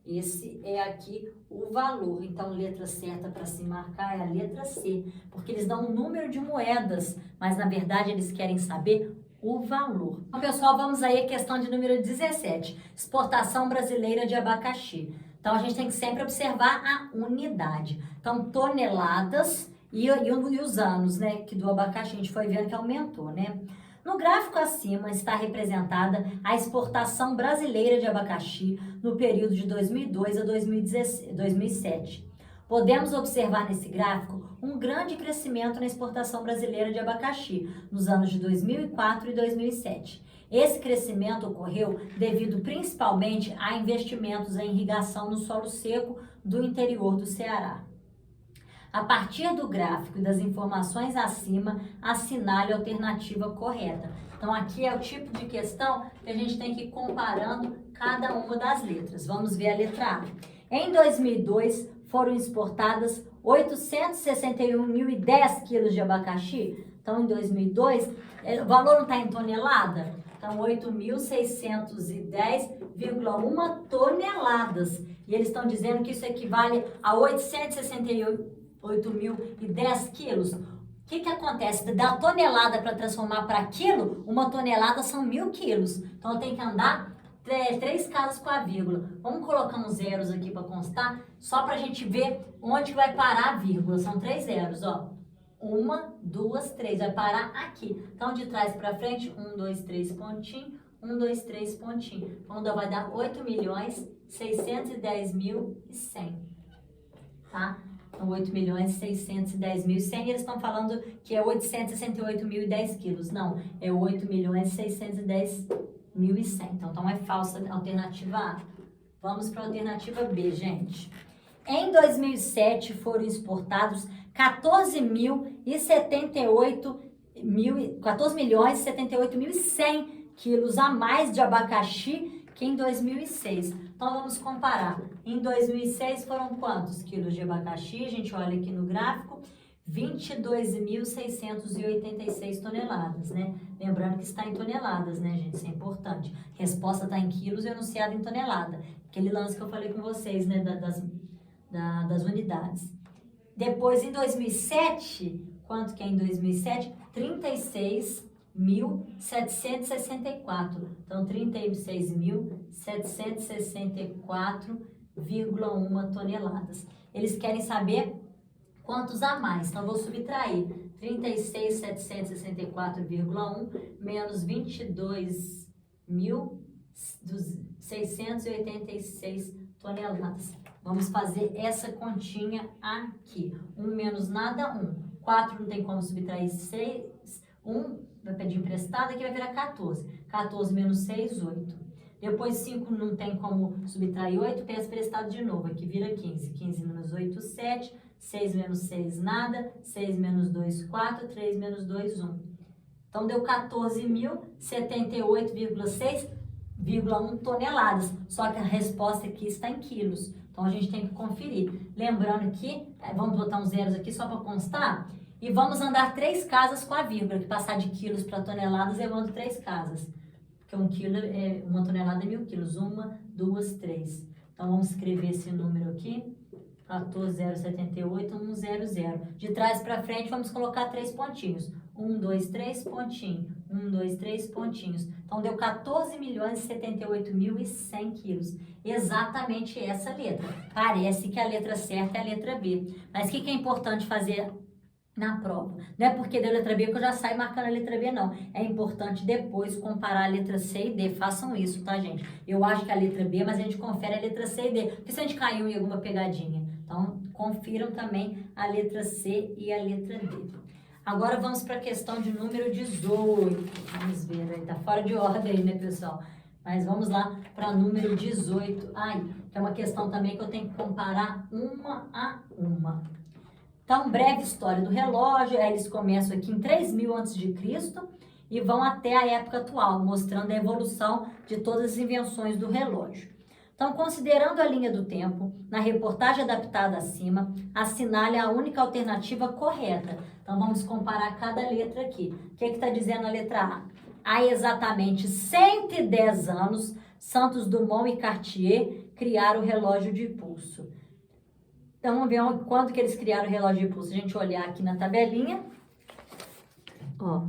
Esse é aqui o valor. Então, letra certa para se marcar é a letra C, porque eles dão um número de moedas, mas na verdade eles querem saber o valor. Então, pessoal, vamos aí à questão de número 17, exportação brasileira de abacaxi. Então, a gente tem que sempre observar a unidade. Então, toneladas e os anos, né, que do abacaxi a gente foi vendo que aumentou, né? No gráfico acima está representada a exportação brasileira de abacaxi no período de 2002 a 2007. Podemos observar nesse gráfico um grande crescimento na exportação brasileira de abacaxi nos anos de 2004 e 2007. Esse crescimento ocorreu devido principalmente a investimentos em irrigação no solo seco do interior do Ceará. A partir do gráfico e das informações acima, assinale a alternativa correta. Então, aqui é o tipo de questão que a gente tem que ir comparando cada uma das letras. Vamos ver a letra A. Em 2002, foram exportadas 861.010 quilos de abacaxi. Então, em 2002, o valor não está em tonelada? Então, 8.610,1 toneladas. E eles estão dizendo que isso equivale a 8.010 quilos. O que acontece? Da tonelada para transformar para quilo, uma tonelada são 1.000 quilos. Então, eu tenho que andar 3 casas com a vírgula. Vamos colocar uns zeros aqui para constar, só para a gente ver onde vai parar a vírgula. São 3 zeros, ó. 1, 2, 3. Vai parar aqui. Então, de trás para frente, 1, 2, 3, pontinho. 1, 2, 3, pontinho. Então, vai dar 8.610.100. Tá? Então, 8.610.100. Eles estão falando que é 868.010 quilos. Não, é 8.610.100. Então, é falsa a alternativa A. Vamos para a alternativa B, gente. Em 2007, foram exportados 14.078.100 quilos a mais de abacaxi que em 2006. Então, vamos comparar. Em 2006, foram quantos quilos de abacaxi? A gente olha aqui no gráfico. 22.686 toneladas, né? Lembrando que está em toneladas, né, gente? Isso é importante. Resposta está em quilos e enunciado em tonelada. Aquele lance que eu falei com vocês, né, das unidades. Depois, em 2007, quanto que é em 2007? 36.764. Então, 36.764,1 toneladas. Eles querem saber quantos a mais? Então, eu vou subtrair 36.764,1 menos 22.686 toneladas. Vamos fazer essa continha aqui. 1 menos nada, 1. 4 não tem como subtrair 6. 1 vai pedir emprestado, aqui vai virar 14. 14 menos 6, 8. Depois 5 não tem como subtrair 8, pede emprestado de novo. Aqui vira 15. 15 menos 8, 7. 6 menos 6, nada. 6 menos 2, 4. 3 menos 2, 1. Então, deu 14.078,6,1 toneladas. Só que a resposta aqui está em quilos. Então, a gente tem que conferir. Lembrando que, vamos botar uns zeros aqui só para constar. E vamos andar 3 casas com a vírgula, que passar de quilos para toneladas, eu ando 3 casas. Porque 1 quilo uma tonelada é 1.000 quilos. 1, 2, 3. Então, vamos escrever esse número aqui. 14.078, 100. De trás para frente, vamos colocar 3 pontinhos. 1, 2, 3, pontinho. 1, 2, 3, pontinhos. Então, deu 14.078.100 quilos. Exatamente essa letra. Parece que a letra certa é a letra B. Mas o que é importante fazer na prova. Não é porque deu letra B que eu já saio marcando a letra B, não. É importante depois comparar a letra C e D. Façam isso, tá, gente? Eu acho que é a letra B, mas a gente confere a letra C e D. Porque se a gente caiu em alguma pegadinha. Então, confiram também a letra C e a letra D. Agora vamos para a questão de número 18. Vamos ver, aí tá fora de ordem, né, pessoal? Mas vamos lá para número 18. Ai, que é uma questão também que eu tenho que comparar uma a uma. Então, breve história do relógio, eles começam aqui em 3000 a.C. e vão até a época atual, mostrando a evolução de todas as invenções do relógio. Então, considerando a linha do tempo, na reportagem adaptada acima, assinale a única alternativa correta. Então, vamos comparar cada letra aqui. O que está dizendo a letra A? Há exatamente 110 anos, Santos Dumont e Cartier criaram o relógio de pulso. Então, vamos ver quando que eles criaram o relógio de pulso. A gente olhar aqui na tabelinha. Ó.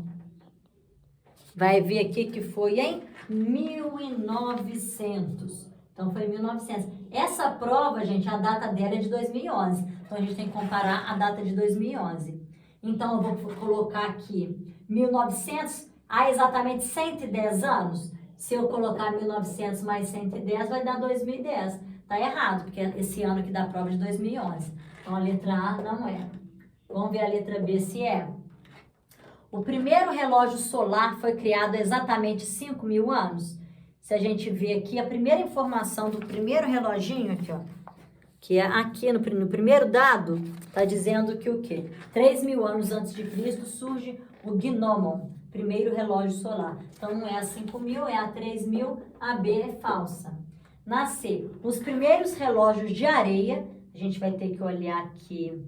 Vai ver aqui que foi em 1900. Então, foi em 1900. Essa prova, gente, a data dela é de 2011. Então, a gente tem que comparar a data de 2011. Então, eu vou colocar aqui 1900, há exatamente 110 anos. Se eu colocar 1900 mais 110, vai dar 2010. Tá errado, porque esse ano aqui da prova é de 2011. Então, a letra A não é. Vamos ver a letra B se é. O primeiro relógio solar foi criado há exatamente 5.000 anos. Se a gente ver aqui, a primeira informação do primeiro reloginho aqui, ó, que é aqui no primeiro dado, tá dizendo que o quê? 3.000 anos antes de Cristo surge o gnomon, primeiro relógio solar. Então, não é a 5.000, é a 3.000, a B é falsa. Na C, os primeiros relógios de areia, a gente vai ter que olhar aqui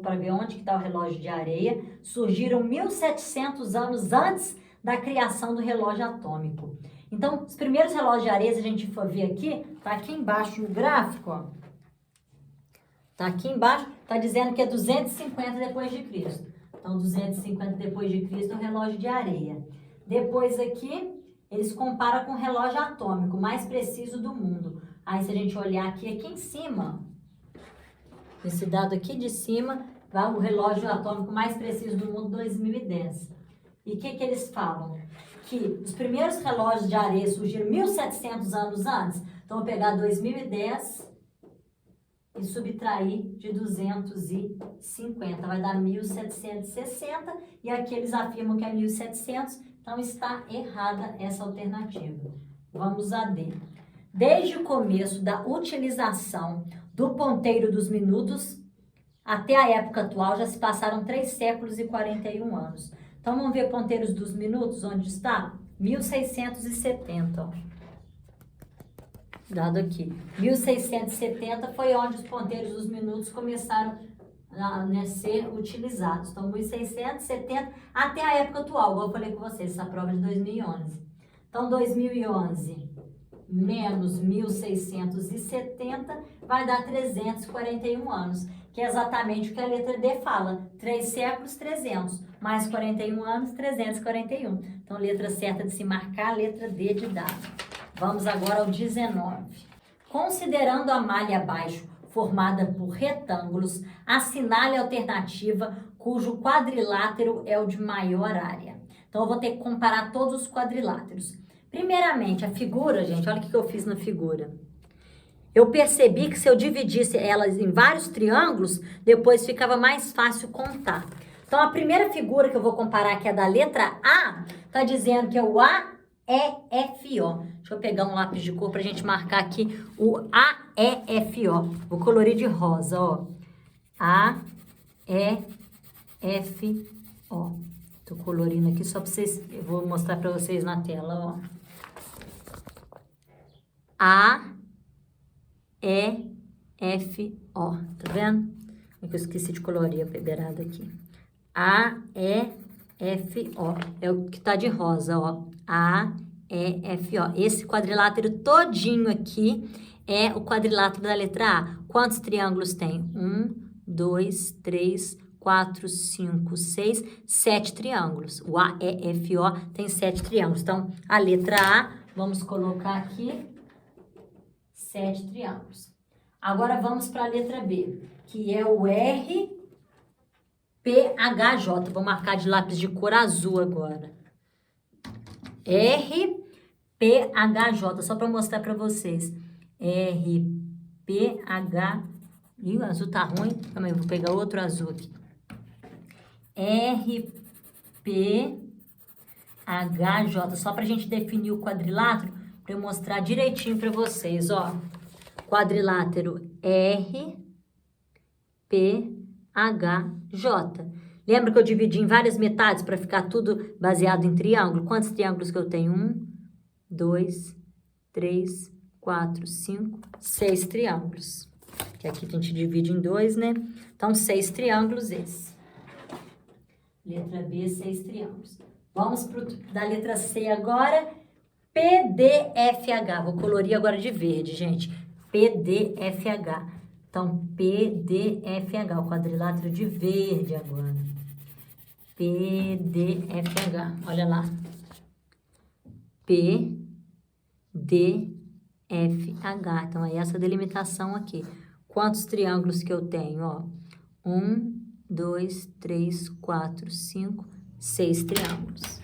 para ver onde que está o relógio de areia, surgiram 1.700 anos antes da criação do relógio atômico. Então, os primeiros relógios de areia, se a gente for ver aqui, tá aqui embaixo no gráfico, ó. Tá aqui embaixo, tá dizendo que é 250 depois de Cristo. Então, 250 depois de Cristo é o relógio de areia. Depois aqui, eles comparam com o relógio atômico, mais preciso do mundo. Aí, se a gente olhar aqui em cima, esse dado aqui de cima, vai o relógio atômico mais preciso do mundo, 2010. E o que eles falam? Que os primeiros relógios de areia surgiram 1.700 anos antes. Então, eu vou pegar 2010 e subtrair de 250. Vai dar 1.760. E aqui eles afirmam que é 1.700. Então, está errada essa alternativa. Vamos a D. Desde o começo da utilização do ponteiro dos minutos até a época atual, já se passaram 3 séculos e 41 anos. Então, vamos ver ponteiros dos minutos, onde está? 1670, ó. Dado aqui. 1670 foi onde os ponteiros dos minutos começaram a ser utilizados. Então, 1670 até a época atual, igual eu falei com vocês, essa prova é de 2011. Então, 2011 menos 1670 vai dar 341 anos, que é exatamente o que a letra D fala. 3 séculos, 300, mais 41 anos, 341. Então, letra certa de se marcar, letra D de dado. Vamos agora ao 19. Considerando a malha abaixo formada por retângulos, assinale a alternativa cujo quadrilátero é o de maior área. Então, eu vou ter que comparar todos os quadriláteros. Primeiramente, a figura, gente, olha o que eu fiz na figura. Eu percebi que se eu dividisse elas em vários triângulos, depois ficava mais fácil contar. Então, a primeira figura que eu vou comparar, que é da letra A, tá dizendo que é o AEFO. Deixa eu pegar um lápis de cor pra gente marcar aqui o AEFO. Vou colorir de rosa, ó. AEFO. Tô colorindo aqui só pra vocês, eu vou mostrar pra vocês na tela, ó. AEFO. Tá vendo? É que eu esqueci de colorir a beberada aqui. AEFO. É o que tá de rosa, ó. AEFO. Esse quadrilátero todinho aqui é o quadrilátero da letra A. Quantos triângulos tem? 1, 2, 3, 4, 5, 6, 7 triângulos. O AEFO tem 7 triângulos. Então, a letra A, vamos colocar aqui 7 triângulos. Agora, vamos para a letra B, que é o REO. PHJ. Vou marcar de lápis de cor azul agora. RPHJ, só para mostrar para vocês. RPH. Ih, o azul tá ruim. Calma aí, vou pegar outro azul aqui. RPHJ, só pra gente definir o quadrilátero, para eu mostrar direitinho para vocês, ó. Quadrilátero RPHJ. Lembra que eu dividi em várias metades para ficar tudo baseado em triângulo? Quantos triângulos que eu tenho? 1, 2, 3, 4, 5, 6 triângulos. Que aqui a gente divide em 2, né? Então, 6 triângulos esse. Letra B, 6 triângulos. Vamos da letra C agora. PDFH. Vou colorir agora de verde, gente. PDFH. Então, PDFH. O quadrilátero de verde agora. PDFH. Olha lá. PDFH. Então, é essa delimitação aqui. Quantos triângulos que eu tenho? Ó, 1, 2, 3, 4, 5, 6 triângulos.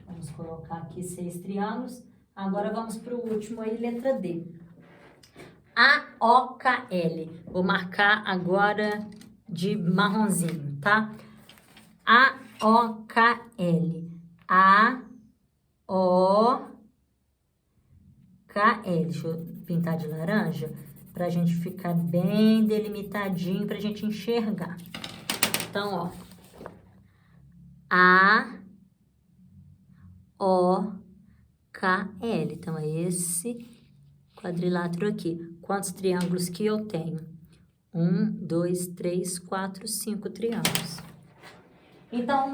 Vamos colocar aqui 6 triângulos. Agora vamos para o último aí, letra D. AOKL. Vou marcar agora de marronzinho, tá? AOKL. AOKL. Deixa eu pintar de laranja pra gente ficar bem delimitadinho, pra gente enxergar. Então, ó. AOKL. Então, é esse quadrilátero aqui. Quantos triângulos que eu tenho? 1, 2, 3, 4, 5 triângulos. Então, a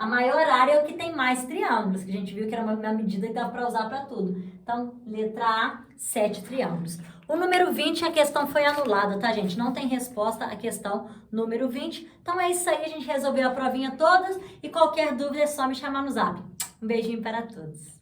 maior área é o que tem mais triângulos, que a gente viu que era uma medida que dá para usar para tudo. Então, letra A, 7 triângulos. O número 20, a questão foi anulada, tá, gente? Não tem resposta à questão número 20. Então, é isso aí, a gente resolveu a provinha todas e qualquer dúvida é só me chamar no zap. Um beijinho para todos.